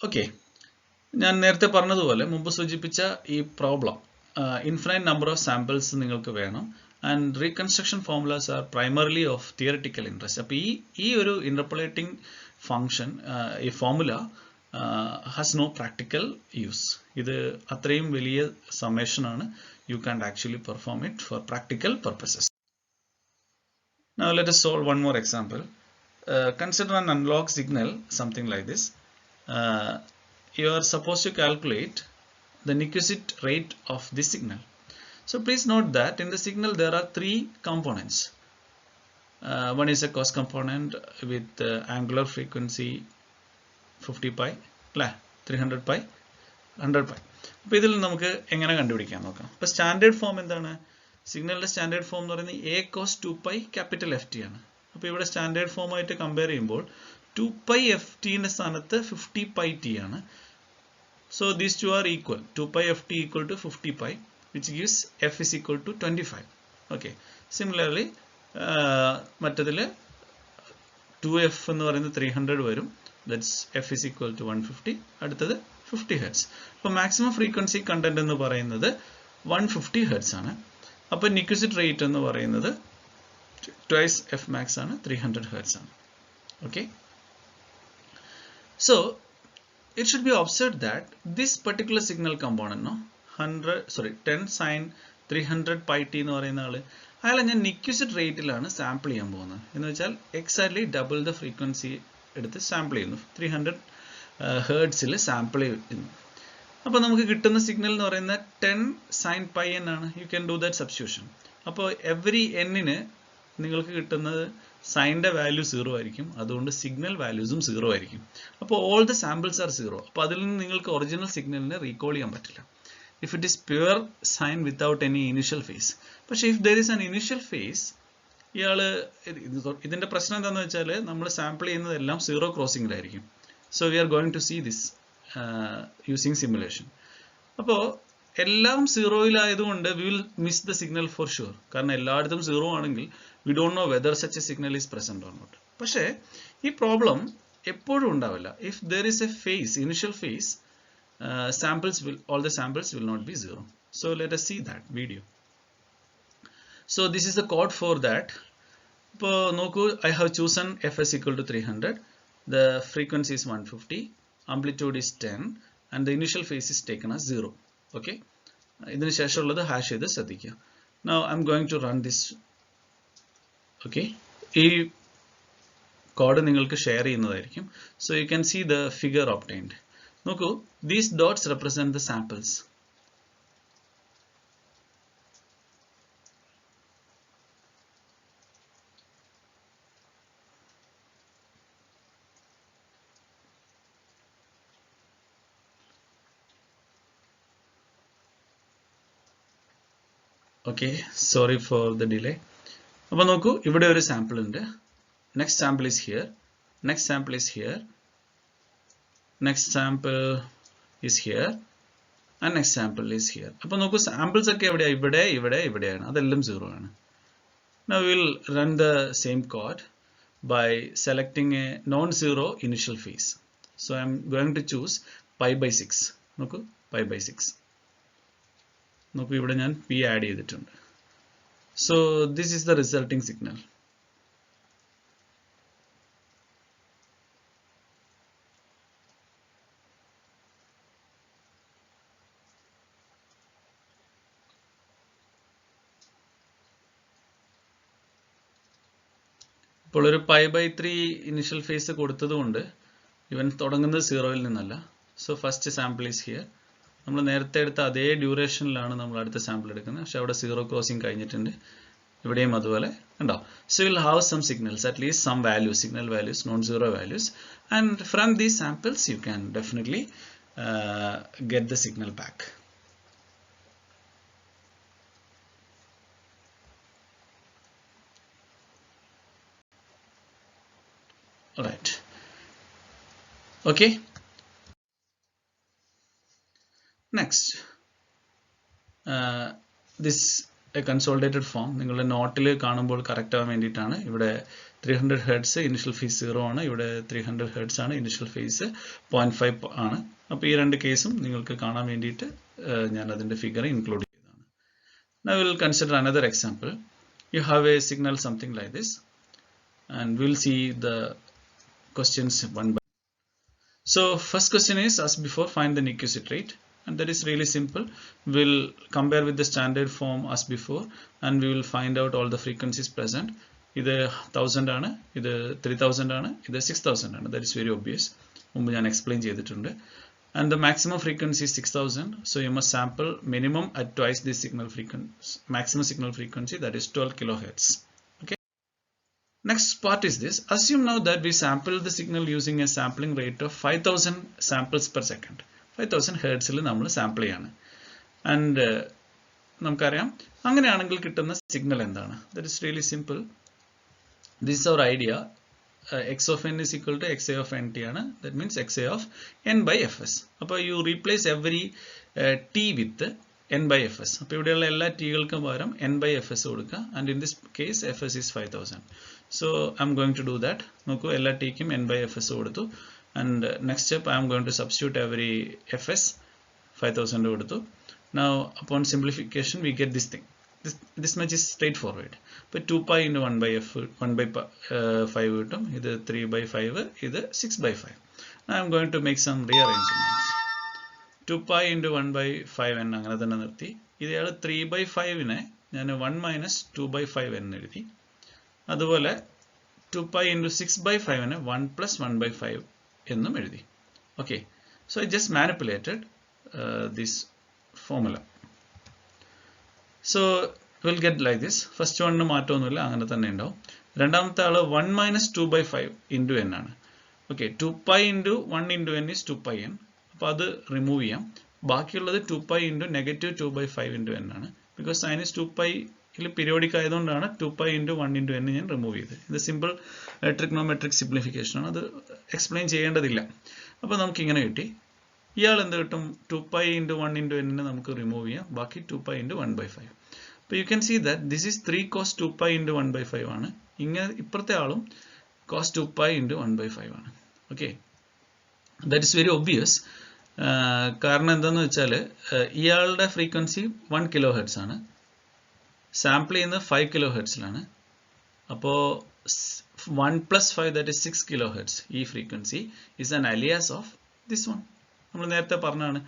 ഓക്കെ, ഞാൻ നേരത്തെ പറഞ്ഞതുപോലെ മുമ്പ് സൂചിപ്പിച്ച ഈ problem infinite number of samples നിങ്ങൾക്ക് വേണം. And reconstruction formulas are primarily of theoretical interest. അപ്പോൾ ഈ ഒരു interpolating function, ഈ formula has no practical use. ഇത് അത്രയും വലിയ summation ആണ്. You can't actually perform it for practical purposes. Now let us solve one more example. Consider an analog signal, something like this. You are supposed to calculate the Nyquist rate of this signal. So please note that in the signal there are three components. One is a cos component with angular frequency 50 pi, 300 pi, 100 pi. അപ്പോൾ ഇതിൽ നമുക്ക് എങ്ങനെ കണ്ടുപിടിക്കാൻ നോക്കാം. അപ്പോൾ standard form എന്താണ്? സിഗ്നലിന്റെ standard form എന്ന് പറയുന്നത് a cos 2 pi capital ft ആണ്. അപ്പോൾ ഇവിടെ സ്റ്റാൻഡേർഡ് ഫോമായിട്ട് കമ്പയർ ചെയ്യുമ്പോൾ 2 pi ft ന്റെ സ്ഥാനത്ത് 50 pi t ആണ്. So these two are equal. 2 pi ft equal to 50 pi, which gives f is equal to 25. Okay, similarly മറ്റതിൽ 2f എന്ന് പറയുന്നത് 300 വരും, that's f is equal to 150. അടുത്തത് 50 ഹെർട്സ്. അപ്പോൾ maximum frequency content എന്ന് പറയുന്നത് 150 ഹെർട്സ് ആണ്. അപ്പോൾ Nyquist റേറ്റ് എന്ന് പറയുന്നത് twice f max ആണ്, 300 ഹെർട്സ് ആണ്. Okay, so it should be observed that this particular signal component, no, 10 sin 300 pi t എന്ന് പറയുന്ന ആള്, അയാളെ ഞാൻ Nyquist റേറ്റിലാണ് സാമ്പിൾ ചെയ്യാൻ പോകുന്നത്. എന്ന് വെച്ചാൽ എക്സാക്ട്ലി ഡബിൾ ദ ഫ്രീക്വൻസി എടുത്ത് സാമ്പിൾ ചെയ്യുന്നു, 300 ഹേർട്സിൽ സാമ്പിൾ ചെയ്യുന്നു. അപ്പോൾ നമുക്ക് കിട്ടുന്ന സിഗ്നൽ എന്ന് പറയുന്നത് 10 sin pi n ആണ്. You can do that substitution. അപ്പോൾ എവറി എന്നിന് നിങ്ങൾക്ക് കിട്ടുന്നത് സൈൻ്റെ വാല്യൂ 0 ആയിരിക്കും, അതുകൊണ്ട് സിഗ്നൽ വാല്യൂസും 0 ആയിരിക്കും. അപ്പോൾ ഓൾ ദ സാമ്പിൾസ് ആർ 0. അപ്പോൾ അതിൽ നിന്ന് നിങ്ങൾക്ക് ഒറിജിനൽ സിഗ്നലിനെ റീകോൾ ചെയ്യാൻ പറ്റില്ല if it is pure sine without any initial phase. പക്ഷേ if there is an initial phase, ഇതിന്റെ പ്രശ്നം എന്താണെന്ന് വെച്ചാൽ നമ്മൾ സാമ്പിൾ ചെയ്യുന്നതെല്ലാം 0 ക്രോസിംഗിലായിരിക്കും. So we are going to see this using simulation. അപ്പോൾ എല്ലാം സീറോയിലായതുകൊണ്ട് we will miss the signal for sure. കാരണം എല്ലായിടത്തും സീറോ ആണെങ്കിൽ we don't know whether such a signal is present or not. പക്ഷേ ഈ പ്രോബ്ലം എപ്പോഴും ഉണ്ടാവില്ല. If there is a phase, initial phase, all the samples will not be zero. So let us see that video. So this is the code for that. ഇപ്പോൾ നോക്കൂ, I have chosen fs equal to 300. The frequency is 150, amplitude is 10, and the initial phase is taken as 0. Okay, ഇതിന് ശേഷമുള്ളത് hash ചെയ്ത് ശ്രദ്ധിക്കുക. Now I'm going to run this. Okay, ഈ code നിങ്ങൾക്ക് share ചെയ്യുന്നതായിരിക്കും. So you can see the figure obtained. നോക്കൂ, these dots represent the samples. Okay, sorry for the delay. അപ്പോൾ നോക്കൂ, ഇവിടെ ഒരു സാമ്പിൾ ഉണ്ട്. Next sample is here. Next sample is here. Next sample is here. And next sample is here. അപ്പോൾ നോക്കൂ, samples ഒക്കെ എവിടെയാണ്? ഇവിടെയാണ്. അതെല്ലാം സീറോ ആണ്. Now we will run the same code by selecting a non-zero initial phase. So I am going to choose pi by 6. നോക്കൂ, pi by 6. നോക്കൂ, ഇവിടെ ഞാൻ p ആഡ് ചെയ്തിട്ടുണ്ട്. So this is the resulting signal. ഇപ്പോൾ ഒരു pi by 3 initial face കൊടുത്തതുകൊണ്ട് ഇവൻ തുടങ്ങുന്നത് സീറോയിൽ നിന്നല്ല. So first sample is here. നമ്മൾ നേരത്തെ എടുത്ത അതേ ഡ്യൂറേഷനിലാണ് നമ്മൾ അടുത്ത സാമ്പിൾ എടുക്കുന്നത്. പക്ഷെ അവിടെ സീറോ ക്രോസിംഗ് കഴിഞ്ഞിട്ടുണ്ട്. ഇവിടെയും അതുപോലെ ഉണ്ടോ. So will have some signals, at least some values, signal values, non zero values, and from these samples you can definitely get the signal back. Right. Okay. Next, this a consolidated form. നിങ്ങളുടെ നോട്ടിൽ കാണുമ്പോൾ correct ആവാൻ വേണ്ടിയിട്ടാണ്. ഇവിടെ 300 hertz initial face 0 ആണ്. ഇവിടെ 300 hertz ആണ് initial face 0.5 ആണ്. അപ്പോൾ ഈ രണ്ട് കേസും നിങ്ങൾക്ക് കാണാൻ വേണ്ടിയിട്ട് ഞാൻ അതിൻ്റെ ഫിഗർ ഇൻക്ലൂഡ് ചെയ്തതാണ്. Now we will consider another example. You have a signal something like this, and we will see the questions one by one. So first question is, as before, find the Nicucci rate, and that is really simple. We'll compare with the standard form as before, and we will find out all the frequencies present. Either 1000 ആണ്, ഇത് 3000 ആണ്, ഇത് 6000 ആണ്. That is very obvious. മുമ്പ് ഞാൻ explain ചെയ്തിട്ടുണ്ട്. And the maximum frequency is 6000. So you must sample minimum at twice the signal frequency, maximum signal frequency, that is 12 kilohertz. Next part is this. Assume now that we sample the signal using a sampling rate of 5000 samples per second. 5000 ഹെർട്സിൽ നമ്മൾ sample ചെയ്യാണ്. And നമുക്കറിയാം, അങ്ങനെയാണെങ്കിൽ കിട്ടുന്ന signal എന്താണ്? That is really simple. This is our idea. x of n is equal to xa of nt ആണ്. That means xa of n by fs. അപ്പോൾ you replace every t with n by fs. അപ്പോൾ ഇവിടെയുള്ള എല്ലാ ടികൾക്കും പകരം n by fs കൊടുക്കുക. And in this case fs is 5000. So I am going to do that. നോക്കൂ, എല്ലാ ടിക്കും n by fs കൊടുത്തു. And next step, I am going to substitute every fs 5000 കൊടുത്തു. Now upon simplification we get this thing. This much is straightforward. But 2 pi into 1 by 5 കിട്ടും. ഇത് 3 by 5, ഇത് 6 by 5. Now I am going to make some rearrangements. 2 pi into 1 by 5 n അങ്ങനെ തന്നെ നിർത്തി. ഇതയാൾ 3 by 5നെ ഞാൻ 1 minus 2 by 5 എന്ന് എഴുതി. അതുപോലെ 2 pi into 6 by 5നെ 1 plus 1 by 5 എന്നും എഴുതി. Okay, so I just manipulated this formula. So we'll get like this. First one മാറ്റമൊന്നുമില്ല, അങ്ങനെ തന്നെ ഉണ്ടാവും. രണ്ടാമത്തെ ആള് 1 minus 2 by 5 into n ആണ്. Okay, 2 pi into 1 into n is 2 pi n. അപ്പോൾ അത് റിമൂവ് ചെയ്യാം. ബാക്കിയുള്ളത് 2 pi into negative 2 by 5 into n ആണ്. Because sin is 2 pi ഇതിൽ പീരിയോഡിക് ആയതുകൊണ്ടാണ് 2 pi into 1 into n ഞാൻ റിമൂവ് ചെയ്തത്. ഇത് സിമ്പിൾ ട്രിഗ്നോമെട്രിക് സിംപ്ലിഫിക്കേഷൻ ആണ്. അത് എക്സ്പ്ലെയിൻ ചെയ്യേണ്ടതില്ല. അപ്പോൾ നമുക്കിങ്ങനെ കിട്ടി. ഇയാൾ എന്ത് കിട്ടും? 2π into 1 into n നമുക്ക് റിമൂവ് ചെയ്യാം. ബാക്കി 2π into 1/5. അപ്പോൾ you can see that this is 3 cos 2π into 1/5 ആണ്. ഇങ്ങനെ ഇപ്പുറത്തെ ആളും cos 2π into 1/5 ആണ്. Okay, that is very obvious. കാരണം എന്താണെന്ന് വെച്ചാൽ ഇയാളുടെ ഫ്രീക്വൻസി 1 kHz ആണ്, സാമ്പിൾ ചെയ്യുന്നത് 5 kHz-ലാണ്. അപ്പോൾ 1 + 5 that is 6 kHz. ഈ frequency is an alias of this one. നമ്മൾ നേരത്തെ പറഞ്ഞാണ്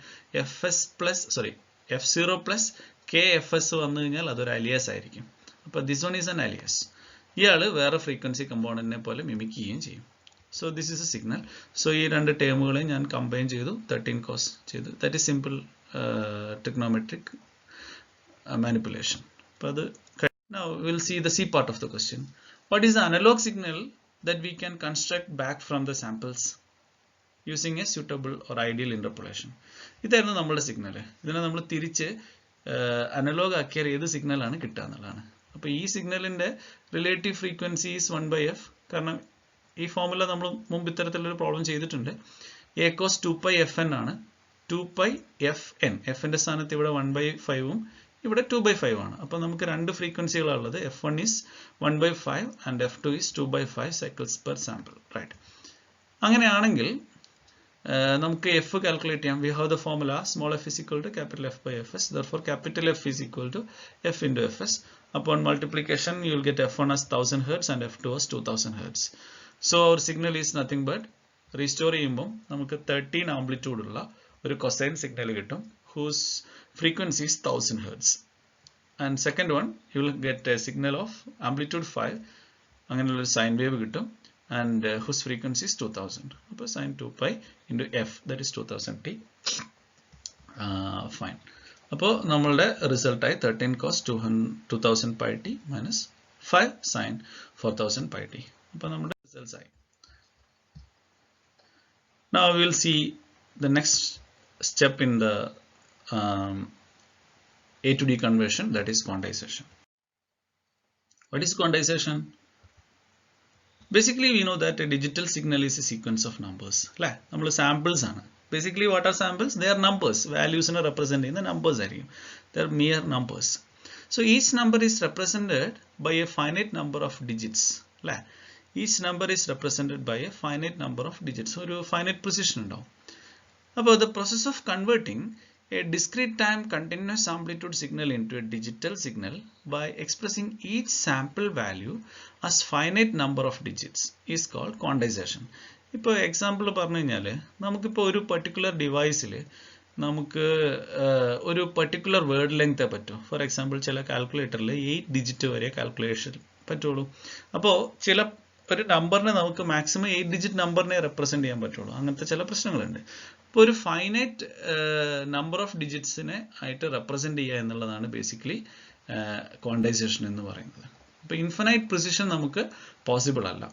f0 + kfs വന്നു കഴിഞ്ഞാൽ അതൊരു അലിയാസ് ആയിരിക്കും. അപ്പോൾ this one is an alias. ഇയാൾ വേറെ ഫ്രീക്വൻസി കമ്പോണന്റിനെ പോലെ മിമിക് ചെയ്യുകയും ചെയ്യും. So this is A signal. So ഈ രണ്ട് ടേമുകളെയും ഞാൻ കമ്പൈൻ ചെയ്തു, 13 cos ചെയ്തു. That is simple trigonometric manipulation. അപ്പോൾ അത് now we will see the C part of the question. What is the analog signal that we can construct back from the samples using a suitable or ideal interpolation? ഇതായിരുന്നു നമ്മുടെ signal. ഇതിനെ നമ്മൾ തിരിച്ച് analogue ആക്കിയാൽ ഏത് സിഗ്നലാണ് കിട്ടുക എന്നുള്ളതാണ്. അപ്പോൾ ഈ സിഗ്നലിൻ്റെ റിലേറ്റീവ് ഫ്രീക്വൻസി ഈസ് 1/f. കാരണം ഈ ഫോമുല നമ്മൾ മുമ്പ് ഇത്തരത്തിലൊരു പ്രോബ്ലം ചെയ്തിട്ടുണ്ട്. a cos 2πfn ആണ്. 2πfn, എഫിൻ്റെ സ്ഥാനത്ത് ഇവിടെ 1/5ഉം ഇവിടെ 2/5 ആണ്. അപ്പോൾ നമുക്ക് രണ്ട് ഫ്രീക്വൻസികളാണുള്ളത്. f1 is 1/5 and f2 is 2/5 cycles per sample, right? അങ്ങനെയാണെങ്കിൽ നമുക്ക് f കാൽക്കുലേറ്റ് ചെയ്യാം. We have the formula small f is equal to capital F by Fs. Therefore capital F is equal to f into Fs. Upon multiplication you will get f1 as 1000 Hz and f2 as 2000 Hz. So our signal is nothing but restore ചെയ്യുമ്പോൾ നമുക്ക് 13 amplitude ഉള്ള ഒരു cosine signal കിട്ടും, whose frequency is 1000 Hz. And second one you will get a signal of amplitude 5, അങ്ങനെയുള്ള ഒരു sine wave കിട്ടും, and whose frequency is 2000. അപ്പോൾ sin 2π into f, that is 2000t. Fine. അപ്പോൾ നമ്മളുടെ റിസൾട്ടായി 13 cos 2000 πt minus 5 sin 4000 πt. അപ്പോൾ നമ്മുടെ results ആയി. Now we will see the next step in the A to D conversion, that is quantization. What is quantization? Basically we know that a digital signal is a sequence of numbers. അല്ലേ, നമ്മൾ samples ആണ്. Basically what are samples? They are numbers. Values നെ represent ചെയ്യുന്ന numbers ആയിരിക്കും. They are mere numbers. So each number is represented by a finite number of digits. അല്ലേ, each number is represented by a finite number of digits. ഒരു finite precision ഉണ്ടാവും. അപ്പോൾ the process of converting a discrete time continuous amplitude signal into a digital signal by expressing each sample value as finite number of digits is called quantization. ഇപ്പോൾ example പറഞ്ഞു കഴിഞ്ഞാൽ നമുക്കിപ്പോൾ ഒരു particular ഡിവൈസിൽ നമുക്ക് ഒരു particular word ലെങ്തേ പറ്റും. For example ചില കാൽക്കുലേറ്ററിൽ 8 digit വരെ കാൽക്കുലേഷൻ പറ്റുള്ളൂ. അപ്പോൾ ചില ഒരു നമ്പറിനെ നമുക്ക് മാക്സിമം 8 ഡിജിറ്റ് നമ്പറിനെ റെപ്രസെൻറ്റ് ചെയ്യാൻ പറ്റുള്ളൂ. അങ്ങനത്തെ ചില പ്രശ്നങ്ങളുണ്ട്. ഇപ്പോൾ ഒരു ഫൈനൈറ്റ് നമ്പർ ഓഫ് ഡിജിറ്റ്സിനെ ആയിട്ട് റെപ്രസെൻറ്റ് ചെയ്യുക എന്നുള്ളതാണ് ബേസിക്കലി ക്വാണ്ടൈസേഷൻ എന്ന് പറയുന്നത്. അപ്പോൾ ഇൻഫിനൈറ്റ് പ്രിസിഷൻ നമുക്ക് പോസിബിൾ അല്ല.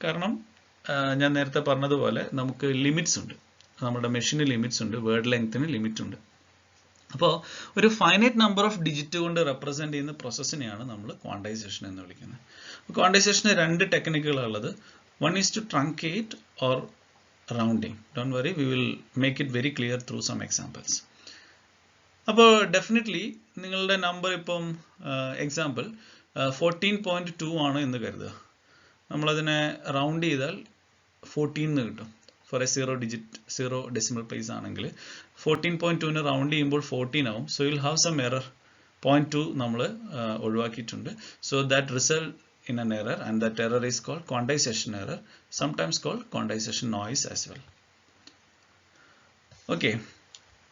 കാരണം ഞാൻ നേരത്തെ പറഞ്ഞതുപോലെ നമുക്ക് ലിമിറ്റ്സ് ഉണ്ട്, നമ്മുടെ മെഷീന് ലിമിറ്റ്സ് ഉണ്ട്, വേർഡ് ലെങ്ത്തിന് ലിമിറ്റ് ഉണ്ട്. അപ്പോൾ ഒരു ഫൈനൈറ്റ് നമ്പർ ഓഫ് ഡിജിറ്റ് കൊണ്ട് റെപ്രസെൻറ്റ് ചെയ്യുന്ന പ്രോസസ്സിനെയാണ് നമ്മൾ ക്വാണ്ടൈസേഷൻ എന്ന് വിളിക്കുന്നത്. ക്വാണ്ടൈസേഷന് രണ്ട് ടെക്നിക്കുകളുള്ളത്. One is to truncate or rounding. Don't worry, we will make it very clear through some examples. അപ്പോൾ ഡെഫിനറ്റ്ലി നിങ്ങളുടെ നമ്പർ ഇപ്പം എക്സാമ്പിൾ 14.2 ആണ് എന്ന് കരുതുക. നമ്മളതിനെ റൗണ്ട് ചെയ്താൽ 14 എന്ന് കിട്ടും. ഫോർ എ 0 ഡെസിമൽ പ്ലേസ് ആണെങ്കിൽ 14.2ന് റൗണ്ട് ചെയ്യുമ്പോൾ 14 ആവും. So you'll have some error. 0.2 നമ്മൾ ഒഴിവാക്കിയിട്ടുണ്ട്. So that result in an error, and that error is called quantization error, sometimes called quantization noise as well. Okay,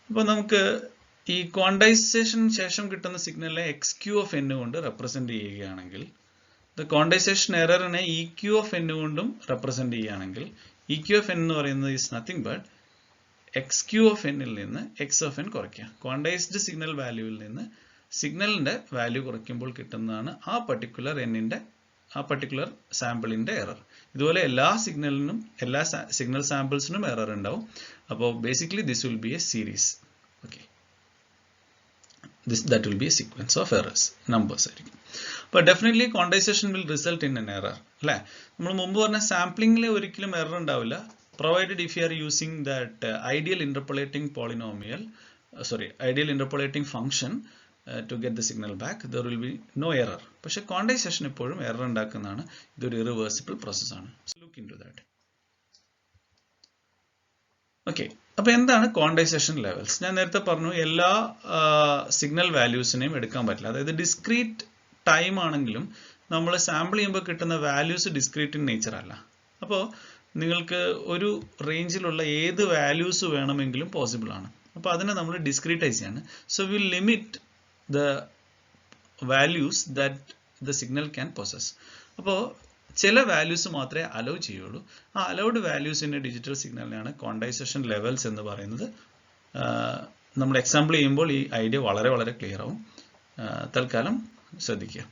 അപ്പോൾ നമുക്ക് ഈ ക്വാണ്ടൈസേഷൻ ശേഷം കിട്ടുന്ന സിഗ്നലിനെ എക്സ് ക്യൂ ഓഫ് എൻ കൊണ്ട് റെപ്രസെൻറ്റ് ചെയ്യുകയാണെങ്കിൽ, ദ ക്വാണ്ടൈസേഷൻ എററിനെ ഇ ക്യൂ ഓഫ് എൻ കൊണ്ടും റെപ്രസെൻറ്റ് ചെയ്യുകയാണെങ്കിൽ, ഇ ക്യൂ ഓഫ് എൻ എന്ന് പറയുന്നത് is nothing but X Q of എന്നിൽ നിന്ന് എക്സ് ഓഫ് എൻ കുറയ്ക്കുക. ക്വാണ്ടൈസ്ഡ് സിഗ്നൽ വാല്യൂവിൽ നിന്ന് സിഗ്നലിൻ്റെ വാല്യൂ കുറയ്ക്കുമ്പോൾ കിട്ടുന്നതാണ് ആ പർട്ടിക്കുലർ എന്നിൻ്റെ ആ പർട്ടിക്കുലർ സാമ്പിളിൻ്റെ എറർ. ഇതുപോലെ എല്ലാ സിഗ്നലിനും എല്ലാ സിഗ്നൽ സാമ്പിൾസിനും എറർ ഉണ്ടാവും. അപ്പോൾ basically this will be A series. Okay, that will be A sequence of errors, numbers ആയിരിക്കും. അപ്പോൾ definitely quantisation will result in N error. അല്ലേ, നമ്മൾ മുമ്പ് പറഞ്ഞ സാമ്പിളിങ്ങിൽ ഒരിക്കലും എറർ ഉണ്ടാവില്ല, provided if you are using that ideal interpolating function to get the signal back, there will be no error. പക്ഷെ quantization എപ്പോഴും error ഉണ്ടാക്കുന്നതാണ്. ഇതൊരു irreversible process ആണ്. So look into that. Okay, അപ്പോൾ എന്താണ് quantization levels? ഞാൻ നേരത്തെ പറഞ്ഞു എല്ലാ സിഗ്നൽ വാല്യൂസിനെയും എടുക്കാൻ പറ്റില്ല. അതായത് ഡിസ്ക്രീറ്റ് ടൈം ആണെങ്കിലും നമ്മൾ സാമ്പിൾ ചെയ്യുമ്പോൾ കിട്ടുന്ന വാല്യൂസ് ഡിസ്ക്രീറ്റ് ഇൻ നേച്ചർ അല്ല. അപ്പോൾ നിങ്ങൾക്ക് ഒരു റേഞ്ചിലുള്ള ഏത് വാല്യൂസ് വേണമെങ്കിലും പോസിബിൾ ആണ്. അപ്പോൾ അതിനെ നമ്മൾ ഡിസ്ക്രീറ്റൈസ് ചെയ്യാണ്. So will limit the values that the signal can possess. അപ്പോൾ ചില വാല്യൂസ് മാത്രമേ അലോ ചെയ്യുള്ളൂ. ആ അലൗഡ് വാല്യൂസിൻ്റെ ഡിജിറ്റൽ സിഗ്നലിനാണ് ക്വാണ്ടൈസേഷൻ ലെവൽസ് എന്ന് പറയുന്നത്. നമ്മൾ എക്സാമ്പിൾ ചെയ്യുമ്പോൾ ഈ ഐഡിയ വളരെ വളരെ ക്ലിയർ ആവും. തൽക്കാലം ശ്രദ്ധിക്കുക.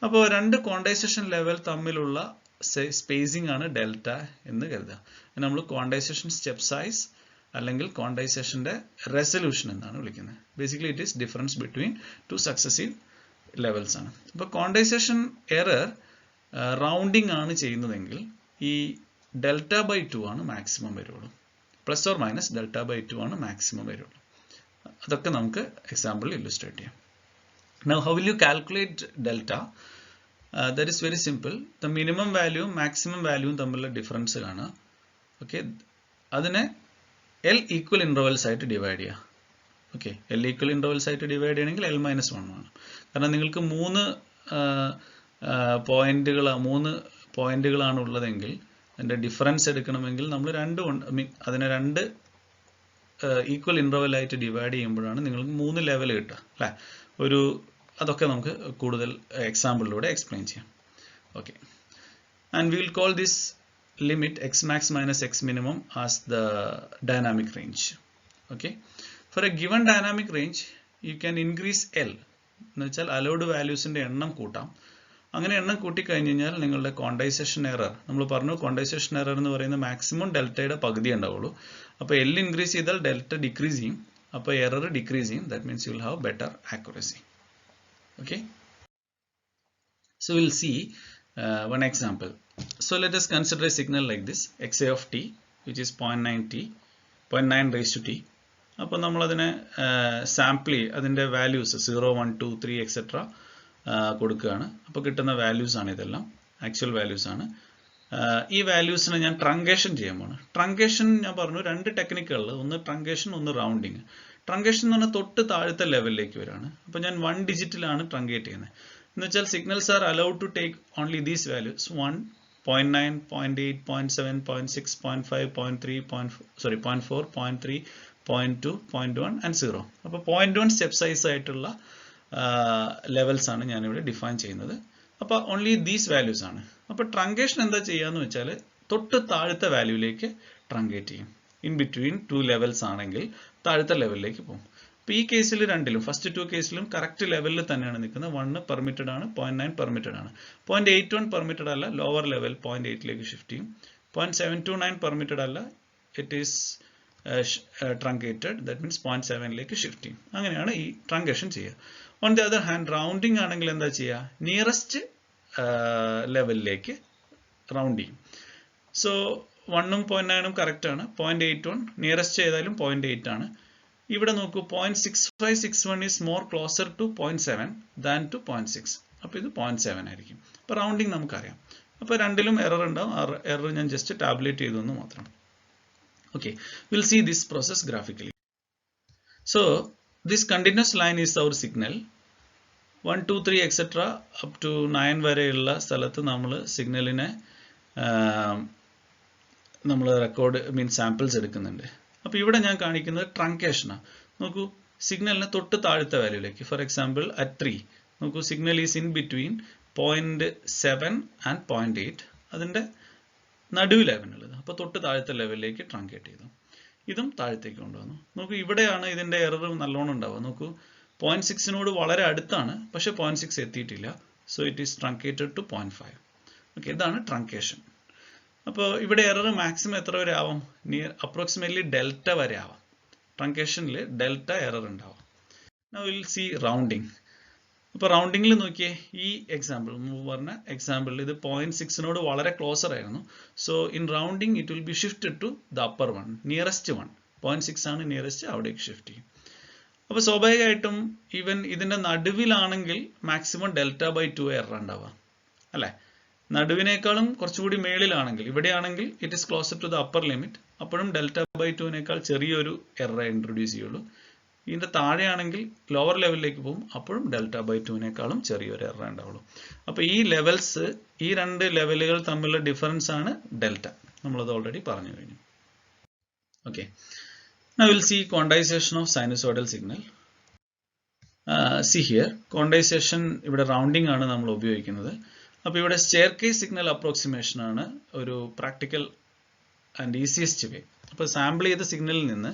അപ്പോൾ രണ്ട് ക്വാണ്ടൈസേഷൻ ലെവൽ തമ്മിലുള്ള സ്പേസിംഗ് ആണ് ഡെൽറ്റ എന്ന് കരുതുക. നമ്മൾ ക്വാണ്ടൈസേഷൻ സ്റ്റെപ്പ് സൈസ് അല്ലെങ്കിൽ ക്വാണ്ടൈസേഷൻ്റെ റെസൊല്യൂഷൻ എന്നാണ് വിളിക്കുന്നത്. Basically it is difference between two successive levels ആണ്. അപ്പോൾ ക്വാണ്ടൈസേഷൻ എറർ റൗണ്ടിങ് ആണ് ചെയ്യുന്നതെങ്കിൽ ഈ ഡെൽറ്റ ബൈ 2 ആണ് മാക്സിമം വരുള്ളൂ. Plus or minus delta by 2 ആണ് മാക്സിമം വരുള്ളൂ. അതൊക്കെ നമുക്ക് എക്സാമ്പിളിൽ ഇല്ലുസ്ട്രേറ്റ് ചെയ്യാം. Now how will you calculate delta? That is very simple. The minimum value maximum value തമ്മിലുള്ള ഡിഫറൻസ് കാണാം. ഓക്കെ, അതിനെ L ഈക്വൽ ഇൻ്റർവെൽസ് ആയിട്ട് ഡിവൈഡ് ചെയ്യുക. ഓക്കെ, L ഈക്വൽ ഇൻ്റർവെൽസ് ആയിട്ട് ഡിവൈഡ് ചെയ്യണമെങ്കിൽ L-1 ആണ്. കാരണം നിങ്ങൾക്ക് മൂന്ന് പോയിന്റുകളാണ് ഉള്ളതെങ്കിൽ അതിൻ്റെ ഡിഫറൻസ് എടുക്കണമെങ്കിൽ നമ്മൾ അതിനെ രണ്ട് ഈക്വൽ ഇൻ്റർവെൽ ആയിട്ട് ഡിവൈഡ് ചെയ്യുമ്പോഴാണ് നിങ്ങൾക്ക് 3 ലെവൽ കിട്ടുക അല്ലേ. അതൊക്കെ നമുക്ക് കൂടുതൽ എക്സാമ്പിളിലൂടെ എക്സ്പ്ലെയിൻ ചെയ്യാം. Okay, and we will call this limit x max minus x minimum as the dynamic range. Okay, for a given dynamic range you can increase L എന്ന് വെച്ചാൽ അലൗഡ് വാല്യൂസിൻ്റെ എണ്ണം കൂട്ടാം. അങ്ങനെ എണ്ണം കൂട്ടിക്കഴിഞ്ഞ് കഴിഞ്ഞാൽ നിങ്ങളുടെ ക്വാണ്ടൈസേഷൻ എറർ, നമ്മൾ പറഞ്ഞു ക്വാണ്ടൈസേഷൻ എറർ എന്ന് പറയുന്നത് മാക്സിമം ഡെൽറ്റയുടെ പകുതി ഉണ്ടാവുള്ളൂ. അപ്പോൾ L ഇൻക്രീസ് ചെയ്താൽ ഡെൽറ്റ ഡിക്രീസ് ചെയ്യും. അപ്പോൾ എറർ ഡിക്രീസ് ചെയ്യും. That means you will have better accuracy. Okay, so we'll see one example. So let us consider a signal like this, xa of t, which is 0.9 raised to t. അപ്പോൾ നമ്മൾ അതിനെ sample അതിൻ്റെ values 0, 1, 2, 3 etcetera കൊടുക്കുകയാണ്. അപ്പോൾ കിട്ടുന്ന values ആണ് ഇതെല്ലാം, actual values ആണ്. ഈ വാല്യൂസിനെ ഞാൻ ട്രങ്കേഷൻ ചെയ്യാൻ പോണ്. ട്രങ്കേഷൻ ഞാൻ പറഞ്ഞു 2 ടെക്നിക്കുകളിൽ, ഒന്ന് ട്രങ്കേഷൻ, ഒന്ന് റൗണ്ടിങ്. ട്രങ്കേഷൻ എന്ന് പറഞ്ഞാൽ തൊട്ട് താഴത്തെ ലെവലിലേക്ക് വരികയാണ്. അപ്പോൾ ഞാൻ 1 ഡിജിറ്റിലാണ് ട്രങ്കേറ്റ് ചെയ്യുന്നത്. എന്ന് വെച്ചാൽ signals are allowed to take only these values 1, 0.9, 0.8, 0.7, 0.6, 0.5, 0.3, 0.4, 0.3, 0.2, 0.1 and 0. അപ്പോൾ 0.1 സ്റ്റെപ്പ് സൈസ് ആയിട്ടുള്ള ലെവൽസ് ആണ് ഞാനിവിടെ ഡിഫൈൻ ചെയ്യുന്നത്. അപ്പോൾ ഓൺലി ദീസ് വാല്യൂസ് ആണ്. അപ്പോൾ ട്രങ്കേഷൻ എന്താ ചെയ്യാന്ന് വെച്ചാൽ തൊട്ട് താഴത്തെ വാല്യൂയിലേക്ക് ട്രങ്കേറ്റ് ചെയ്യും. ഇൻ ബിറ്റ്വീൻ 2 ലെവൽസ് ആണെങ്കിൽ താഴത്തെ ലെവലിലേക്ക് പോകും. അപ്പോൾ ഈ കേസിൽ രണ്ടിലും, ഫസ്റ്റ് 2 കേസിലും കറക്റ്റ് ലെവലിൽ തന്നെയാണ് നിൽക്കുന്നത്. 1 പെർമിറ്റഡ് ആണ്, 0.9 പെർമിറ്റഡ് ആണ്. 0.81 പെർമിറ്റഡ് അല്ല, ലോവർ ലെവൽ 0.8ലേക്ക് ഷിഫ്റ്റ് ചെയ്യും. 0.729 പെർമിറ്റഡ് അല്ല, it is truncated, that means 0.7ലേക്ക് ഷിഫ്റ്റ് ചെയ്യും. അങ്ങനെയാണ് ഈ ട്രങ്കേഷൻ ചെയ്യുക. On the other hand rounding ആണെങ്കിൽ എന്താ ചെയ്യുക? നിയറസ്റ്റ് ലെവലിലേക്ക് റൗണ്ട് ചെയ്യും. സോ 1ഉം 0.9ഉം കറക്റ്റ് ആണ്. 0.81 നിയറസ്റ്റ് ചെയ്താലും 0.8 ആണ്. ഇവിടെ നോക്കൂ, 0.6561 is more closer to 0.7 than to 0.6. അപ്പോൾ ഇത് 0.7 ആയിരിക്കും. അപ്പോൾ റൗണ്ടിങ് നമുക്കറിയാം. അപ്പോൾ രണ്ടിലും എറർ ഉണ്ടാവും. എറർ ഞാൻ ജസ്റ്റ് ടാബ്ലേറ്റ് ചെയ്തു എന്ന് മാത്രം. Okay, will see this process graphically. So this continuous line is our signal. 1, 2, 3 etcetera up to 9 വരെയുള്ള സ്ഥലത്ത് നമ്മൾ സിഗ്നലിനെ നമ്മൾ സാമ്പിൾസ് എടുക്കുന്നുണ്ട്. അപ്പോൾ ഇവിടെ ഞാൻ കാണിക്കുന്നത് ട്രങ്കേഷനാണ്. നോക്കൂ, സിഗ്നലിന് തൊട്ട് താഴത്തെ വാല്യൂയിലേക്ക്, ഫോർ എക്സാമ്പിൾ അറ്റ് 3 നോക്കൂ, signal is in between 0.7 and 0.8. അതിൻ്റെ നടുവിലാണുള്ളത്. അപ്പോൾ തൊട്ട് താഴത്തെ ലെവലിലേക്ക് ട്രങ്കേറ്റ് ചെയ്തു. ഇതും താഴത്തേക്ക് കൊണ്ടുവന്നു. നോക്കൂ, ഇവിടെയാണ് ഇതിൻ്റെ എറർ നല്ലോണം ഉണ്ടാവുക. നോക്കൂ, 0.6നോട് വളരെ അടുത്താണ്, പക്ഷേ 0.6 എത്തിയിട്ടില്ല. So it is truncated to 0.5. Okay, ഇതാണ് ട്രങ്കേഷൻ. അപ്പോൾ ഇവിടെ എറർ മാക്സിമം എത്ര വരെ ആവാം? അപ്രോക്സിമേറ്റ്ലി ഡെൽറ്റ വരെ ആവാം. ട്രങ്കേഷനിൽ ഡെൽറ്റ എറർ ഉണ്ടാവാം. Now we'll see rounding. ഇപ്പോൾ റൗണ്ടിങ്ങിൽ നോക്കിയേ, ഈ എക്സാമ്പിൾ പറഞ്ഞ എക്സാമ്പിളിൽ ഇത് 0.6നോട് വളരെ ക്ലോസർ ആയിരുന്നു. So in rounding it will be shifted to the upper one, nearest one. 0.6 ആണ് നിയറസ്റ്റ്, അവിടേക്ക് ഷിഫ്റ്റ് ചെയ്യും. അപ്പോൾ സ്വാഭാവികമായിട്ടും ഈവൻ ഇതിൻ്റെ നടുവിലാണെങ്കിൽ മാക്സിമം Δ/2 എറർ ഉണ്ടാവുക അല്ലേ. നടുവിനേക്കാളും കുറച്ചുകൂടി മേളിലാണെങ്കിൽ, ഇവിടെയാണെങ്കിൽ it is closer to the upper limit, അപ്പോഴും Δ/2നേക്കാൾ ചെറിയൊരു എറർ ഇൻട്രൊഡ്യൂസ് ചെയ്യുള്ളൂ. ഇതിൻ്റെ താഴെയാണെങ്കിൽ ലോവർ ലെവലിലേക്ക് പോകും, അപ്പോഴും Δ/2നേക്കാളും ചെറിയൊരു എറർ ഉണ്ടാവുള്ളൂ. അപ്പോൾ ഈ ലെവൽസ്, ഈ രണ്ട് ലെവലുകൾ തമ്മിലുള്ള ഡിഫറൻസ് ആണ് ഡെൽറ്റ. നമ്മളത് ഓൾറെഡി പറഞ്ഞു കഴിഞ്ഞു. Okay, now we'll see quantization of sinusoidal signal. See here, quantization ഇവിടെ റൗണ്ടിങ് ആണ് നമ്മൾ ഉപയോഗിക്കുന്നത്. അപ്പോൾ ഇവിടെ സ്റ്റെയർകേസ് സിഗ്നൽ അപ്രോക്സിമേഷൻ ആണ് ഒരു പ്രാക്ടിക്കൽ ആൻഡ് ഈസിയസ്റ്റ് വേ. അപ്പോൾ സാമ്പിൾ ചെയ്ത സിഗ്നലിൽ നിന്ന്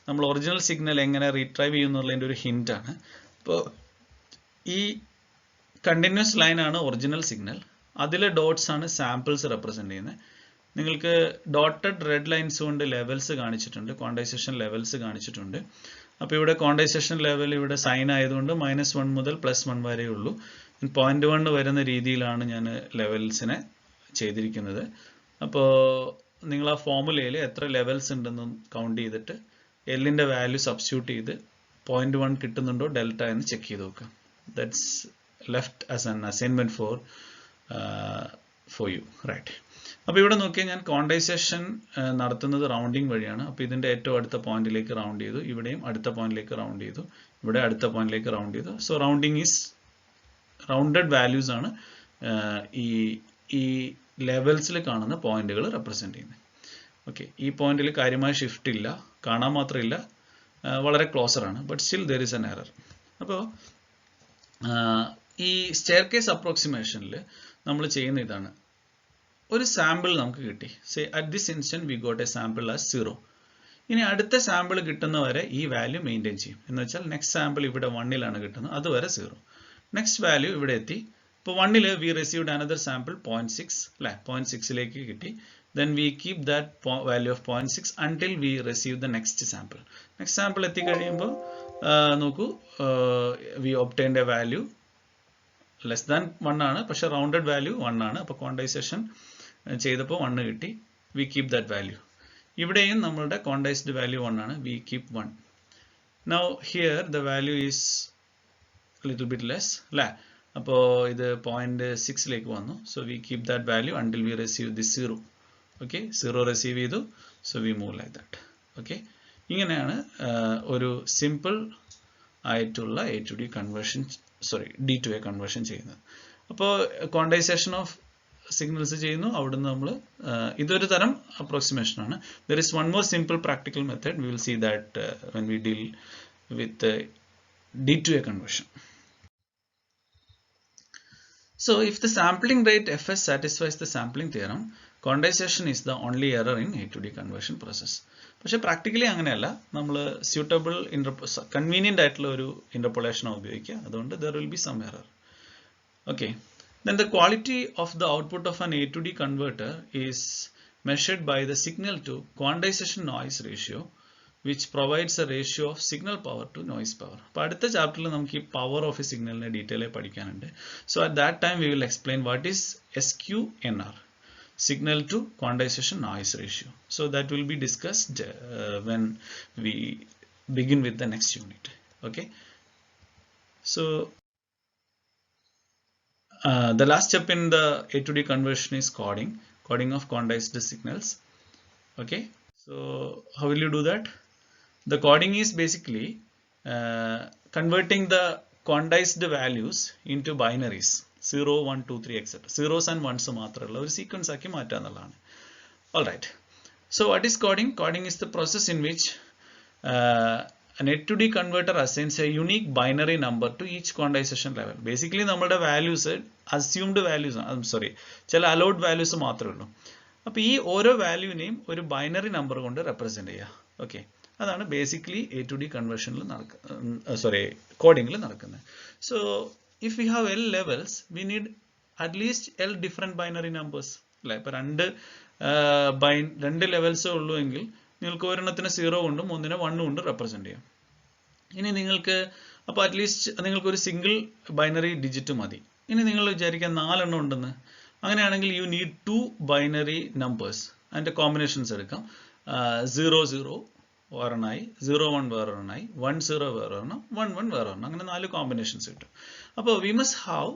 നമ്മൾ ഒറിജിനൽ സിഗ്നൽ എങ്ങനെ റീട്രൈവ് ചെയ്യുന്നുള്ളതിൻ്റെ ഒരു ഹിൻ്റ് ആണ്. അപ്പോൾ ഈ കണ്ടിന്യൂസ് ലൈൻ ആണ് ഒറിജിനൽ സിഗ്നൽ, അതിലെ ഡോട്ട്സ് ആണ് സാമ്പിൾസ് റെപ്രസെൻ്റ് ചെയ്യുന്നത്. നിങ്ങൾക്ക് ഡോട്ടഡ് റെഡ് ലൈൻസ് കൊണ്ട് ലെവൽസ് കാണിച്ചിട്ടുണ്ട്, ക്വാണ്ടൈസേഷൻ ലെവൽസ് കാണിച്ചിട്ടുണ്ട്. അപ്പോൾ ഇവിടെ ക്വാണ്ടൈസേഷൻ ലെവൽ ഇവിടെ സൈൻ ആയതുകൊണ്ട് -1 മുതൽ +1 വരെ ഉള്ളൂ. 0.1 വരുന്ന രീതിയിലാണ് ഞാൻ ലെവൽസിനെ ചെയ്തിരിക്കുന്നത്. അപ്പോൾ നിങ്ങൾ ആ ഫോർമുലയിൽ എത്ര ലെവൽസ് ഉണ്ടെന്ന് കൗണ്ട് ചെയ്തിട്ട് എല്ലിൻ്റെ വാല്യൂ സബ്സ്റ്റിറ്റ്യൂട്ട് ചെയ്ത് 0.1 കിട്ടുന്നുണ്ടോ ഡെൽറ്റ എന്ന് ചെക്ക് ചെയ്ത് നോക്കുക. That's left as an assignment for you, right. അപ്പോൾ ഇവിടെ നോക്കിയാൽ ഞാൻ ക്വാണ്ടൈസേഷൻ നടത്തുന്നത് റൗണ്ടിങ് വഴിയാണ്. അപ്പോൾ ഇതിൻ്റെ ഏറ്റവും അടുത്ത പോയിന്റിലേക്ക് റൗണ്ട് ചെയ്തു, ഇവിടെയും അടുത്ത പോയിന്റിലേക്ക് റൗണ്ട് ചെയ്തു, ഇവിടെ അടുത്ത പോയിന്റിലേക്ക് റൗണ്ട് ചെയ്തു. So rounding is rounded values ആണ് ഈ ലെവൽസിൽ കാണുന്ന പോയിന്റുകൾ റെപ്രസെൻ്റ് ചെയ്യുന്നത്. ഓക്കെ, ഈ പോയിന്റിൽ കാര്യമായ ഷിഫ്റ്റ് ഇല്ല, കാണാൻ മാത്രമില്ല, വളരെ ക്ലോസർ ആണ്, but still there is N error. അപ്പോൾ ഈ സ്റ്റെയർകേസ് അപ്രോക്സിമേഷനിൽ നമ്മൾ ചെയ്യുന്ന ഇതാണ്. ഒരു സാമ്പിൾ നമുക്ക് കിട്ടി, say at this instant we got A sample as 0. ഇനി അടുത്ത സാമ്പിൾ കിട്ടുന്നവരെ ഈ വാല്യൂ മെയിൻറ്റെയിൻ ചെയ്യും. എന്ന് വെച്ചാൽ നെക്സ്റ്റ് സാമ്പിൾ ഇവിടെ 1ലാണ് കിട്ടുന്നത്, അതുവരെ 0. നെക്സ്റ്റ് വാല്യൂ ഇവിടെ എത്തി. ഇപ്പോൾ 1ൽ വി റിസീവ്ഡ് അനദർ സാമ്പിൾ 0.6 അല്ലേ, 0.6ലേക്ക് കിട്ടി. Then we keep that value of 0.6 until we receive the next sample. Next sample എത്തിക്കഴിയുമ്പോൾ നോക്കൂ, we obtained a value less than 1 ആണ്, പക്ഷേ റൗണ്ടഡ് വാല്യൂ 1 ആണ്. അപ്പോൾ ക്വാണ്ടൈസേഷൻ ചെയ്തപ്പോൾ 1 കിട്ടി, വി കീപ് ദാറ്റ് വാല്യൂ. ഇവിടെയും നമ്മളുടെ ക്വാണ്ടൈസ്ഡ് വാല്യൂ 1 ആണ്, we keep 1. Now here the value is little bit less അല്ലേ. അപ്പോൾ ഇത് 0.6ലേക്ക് വന്നു. So we keep that value until we receive this 0. Okay, 0 receive ചെയ്തു. So we move like that. Okay, ഇങ്ങനെയാണ് ഒരു സിമ്പിൾ ആയിട്ടുള്ള A to D conversion, D to A conversion ചെയ്യുന്നത്. അപ്പോൾ ക്വാണ്ടൈസേഷൻ ഓഫ് സിഗ്നൽസ് ചെയ്യുന്നു, അവിടുന്ന് നമ്മൾ ഇതൊരു തരം അപ്രോക്സിമേഷൻ ആണ്. There is one more simple practical method, we will see that when we deal with D to A conversion. So if the sampling rate Fs satisfies the sampling theorem, quantization is the only error in A to D conversion process. പക്ഷേ practically അങ്ങനെയല്ല, നമ്മൾ suitable convenient ആയിട്ടുള്ള ഒരു interpolation ഉപയോഗിക്കുക, അതുകൊണ്ട് there will be some error. Okay, then the quality of the output of an A to D converter is measured by the signal to quantization noise ratio, which provides a ratio of signal power to noise power. അപ്പോൾ അടുത്ത ചാപ്റ്ററിൽ നമുക്ക് ഈ power of A സിഗ്നലിനെ detail ആയി പഠിക്കാനുണ്ട്. So at that time we will explain what is SQNR, signal to quantization noise ratio. So that will be discussed when we begin with the next unit. Okay, so the last step in the A to D conversion is coding of quantized signals. Okay, so how will you do that? The coding is basically converting the quantized values into binaries, 0, 1, 2, 3 etc. Zeros and ones മാത്രമുള്ള ഒരു sequence ആക്കി മാറ്റുക എന്നുള്ളതാണ്. All right, so what is coding? Coding is the process in which an A to D converter assigns a unique binary number to each quantization level. Basically നമ്മുടെ values assumed values, ചില allowed values മാത്രമേ ഉള്ളൂ. അപ്പോൾ ഈ ഓരോ വാല്യൂവിനെയും ഒരു binary number കൊണ്ട് represent ചെയ്യുക. ഓക്കെ, അതാണ് ബേസിക്കലി A to D കൺവേർഷനിൽ കോഡിങ്ങിൽ നടക്കുന്നത്. So if we have L levels we need at least L different binary numbers അല്ലേ. ഇപ്പോൾ രണ്ട് ലെവൽസേ ഉള്ളൂ എങ്കിൽ നിങ്ങൾക്ക് ഒരെണ്ണത്തിന് 0 കൊണ്ടും ഒന്നിനെ 1 കൊണ്ടും റെപ്രസെൻ്റ് ചെയ്യാം. ഇനി നിങ്ങൾക്ക് അപ്പോൾ അറ്റ്ലീസ്റ്റ് നിങ്ങൾക്ക് ഒരു സിംഗിൾ ബൈനറി ഡിജിറ്റ് മതി. ഇനി നിങ്ങൾ വിചാരിക്കാൻ 4 എണ്ണം ഉണ്ടെന്ന്. അങ്ങനെയാണെങ്കിൽ യു നീഡ് 2 ബൈനറി നമ്പേഴ്സ്. അതിൻ്റെ കോമ്പിനേഷൻസ് എടുക്കാം. 00 വേറൊന്നായി, 01 വേറൊരെണ്ണായി, 10 വേറൊരെണ്ണം, 11 വേറൊരെണ്ണം, അങ്ങനെ 4 കോമ്പിനേഷൻസ് കിട്ടും. അപ്പോൾ we must have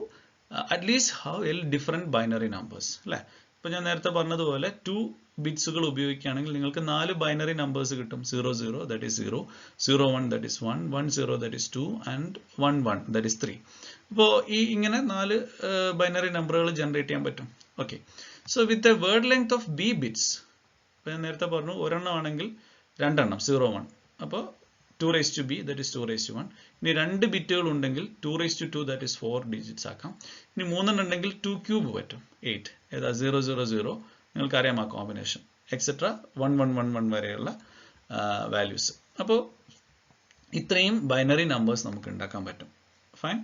at least have L different binary numbers അല്ലേ. ഇപ്പോൾ ഞാൻ നേരത്തെ പറഞ്ഞതുപോലെ 2 ബിറ്റ്സുകൾ ഉപയോഗിക്കുകയാണെങ്കിൽ നിങ്ങൾക്ക് 4 ബൈനറി നമ്പേഴ്സ് കിട്ടും. 00 that is 0, 01 that is 1, 10 that is 2 and 11 that is 3. അപ്പോൾ ഇങ്ങനെ 4 ബൈനറി നമ്പറുകൾ ജനറേറ്റ് ചെയ്യാൻ പറ്റും. Okay, so with a word length of b bits, ഇപ്പോൾ ഞാൻ നേരത്തെ പറഞ്ഞു ഒരെണ്ണം ആണെങ്കിൽ 2 എണ്ണം 01, അപ്പോൾ 2b that is 2(1). ഇനി 2 ബിറ്റുകൾ ഉണ്ടെങ്കിൽ 2(2) that is 4 ഡിജിറ്റ്സ് ആക്കാം. ഇനി 3 എണ്ണം ഉണ്ടെങ്കിൽ 2³ പറ്റും, 8. ഏതാ 000, നിങ്ങൾക്കറിയാം ആ കോമ്പിനേഷൻ, എക്സെട്ര 1111 വരെയുള്ള വാല്യൂസ്. അപ്പോൾ ഇത്രയും ബൈനറി നമ്പേഴ്സ് നമുക്ക് ഉണ്ടാക്കാൻ പറ്റും. ഫൈൻ.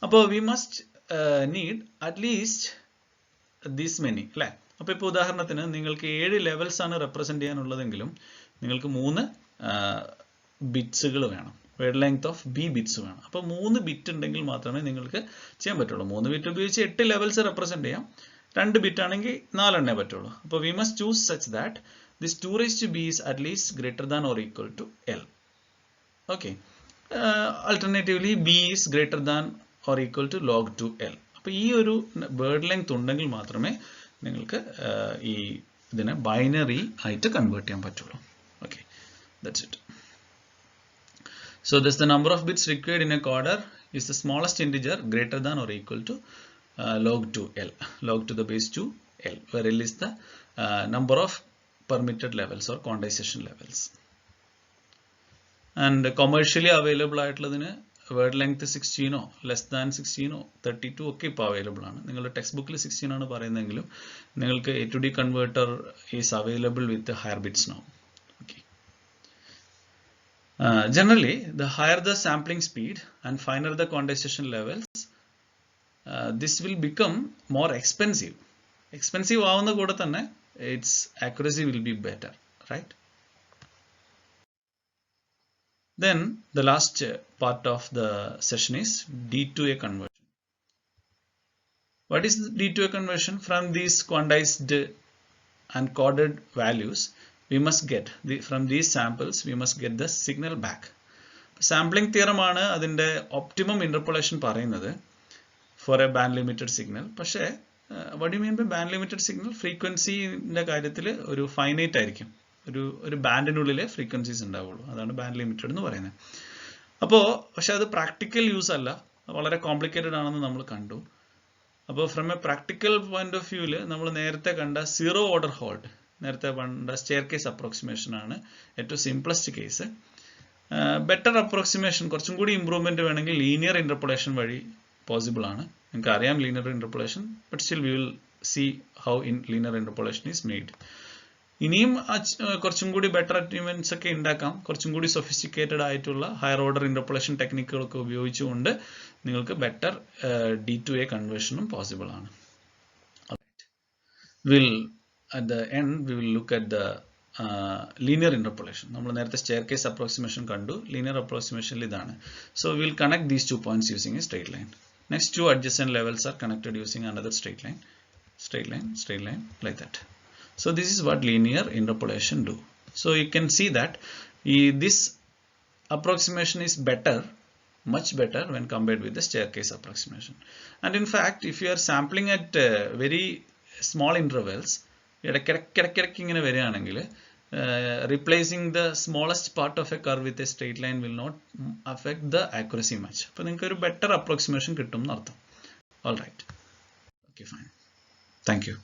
അപ്പോൾ we must need at least these many അല്ലേ. അപ്പോൾ ഇപ്പോൾ ഉദാഹരണത്തിന് നിങ്ങൾക്ക് 7 ലെവൽസ് ആണ് റെപ്രസെൻറ്റ് ചെയ്യാനുള്ളതെങ്കിലും നിങ്ങൾക്ക് 3 ബിറ്റ്സുകൾ വേണം. Word length of b bits വേണം. അപ്പോൾ 3 ബിറ്റ് ഉണ്ടെങ്കിൽ മാത്രമേ നിങ്ങൾക്ക് ചെയ്യാൻ പറ്റുള്ളൂ. 3 ബിറ്റ് ഉപയോഗിച്ച് 8 ലെവൽസ് റെപ്രസെൻറ്റ് ചെയ്യാം. 2 ബിറ്റ് ആണെങ്കിൽ 4 എണ്ണേ പറ്റുള്ളൂ. അപ്പോൾ we must choose such that this 2b is at least greater than or equal to l. Okay, alternatively b is greater than or equal to log 2l. അപ്പോൾ ഈ ഒരു വേർഡ് ലെങ്ത് ഉണ്ടെങ്കിൽ മാത്രമേ നിങ്ങൾക്ക് ഈ ഇതിനെ ബൈനറി ആയിട്ട് കൺവേർട്ട് ചെയ്യാൻ പറ്റുള്ളൂ. Okay, that's it. So thus the number of bits required in a coder is the smallest integer greater than or equal to log 2l, log to the base 2l, where l is the number of permitted levels or quantization levels. And commercially available ആയിട്ടുള്ളതിന് word length 16 less than 16 32 ഒക്കെ ഇപ്പോൾ available ആണ്. നിങ്ങളുടെ text ബുക്കിൽ 16 ആണ് പറയുന്നതെങ്കിലും നിങ്ങൾക്ക് a to d converter is available with the higher bits now. Generally, the higher the sampling speed and finer the quantization levels, this will become more expensive. Expensive avunna kuda thanne its accuracy will be better, right? Then the last part of the session is D to A conversion. What is the D to A conversion? From these quantized and coded values, we must get from these samples we must get the signal back. Sampling theorem ആണ് അതിൻ്റെ optimum interpolation പറയുന്നത് for a band limited signal. പക്ഷേ what do you mean by band limited signal? ഫ്രീക്വൻസിൻ്റെ കാര്യത്തിൽ ഒരു finite ആയിരിക്കും, ഒരു ബാൻഡിനുള്ളിലെ frequencies ഉണ്ടാവുള്ളൂ, അതാണ് ബാൻഡ് ലിമിറ്റഡ് എന്ന് പറയുന്നത്. അപ്പോൾ പക്ഷെ അത് പ്രാക്ടിക്കൽ യൂസ് അല്ല, വളരെ കോംപ്ലിക്കേറ്റഡ് ആണെന്ന് നമ്മൾ കണ്ടു. അപ്പോൾ from A practical point of വ്യൂവിൽ നമ്മൾ നേരത്തെ കണ്ട 0 ഓർഡർ ഹോൾഡ്, നേരത്തെ പണ്ട സ്റ്റെയർ കേസ് അപ്രോക്സിമേഷൻ ആണ് ഏറ്റവും സിംപ്ലസ്റ്റ് കേസ്. ബെറ്റർ അപ്രോക്സിമേഷൻ, കുറച്ചും കൂടി ഇമ്പ്രൂവ്മെൻറ്റ് വേണമെങ്കിൽ ലീനിയർ ഇൻ്റർപോളേഷൻ വഴി പോസിബിൾ ആണ്. നിങ്ങൾക്ക് അറിയാം linear interpolation, but still we will see how linear interpolation is made. ഇനിയും കുറച്ചും കൂടി ബെറ്റർ അച്ചീവ്മെൻറ്റ്സ് ഒക്കെ ഉണ്ടാക്കാം. കുറച്ചും കൂടി സൊഫിസ്റ്റിക്കേറ്റഡ് ആയിട്ടുള്ള ഹയർ ഓർഡർ ഇൻ്റർപോളേഷൻ ടെക്നിക്കുകളൊക്കെ ഉപയോഗിച്ചുകൊണ്ട് നിങ്ങൾക്ക് ബെറ്റർ D2A കൺവേർഷനും പോസിബിൾ ആണ്. At the end we will look at the linear interpolation. നമ്മൾ നേരത്തെ സ്റ്റെയർ കേസ് അപ്രോക്സിമേഷൻ കണ്ടു, ലീനിയർ അപ്രോക്സിമേഷനിൽ ഇതാണ്. So we will connect these 2 points using a straight line. Next 2 adjacent levels are connected using another straight line, straight line, straight line, like that. So this is what linear interpolation do. So you can see that this approximation is better, much better when compared with the stair case approximation. And in fact, if you are sampling at very small intervals, ഇടയ്ക്കിടയ്ക്ക് ഇങ്ങനെ വരികയാണെങ്കിൽ replacing the smallest part of a curve with a straight line will not affect the accuracy much. അപ്പോൾ നിങ്ങൾക്ക് ഒരു better approximation കിട്ടും എന്നർത്ഥം. All right. Okay, fine. Thank you.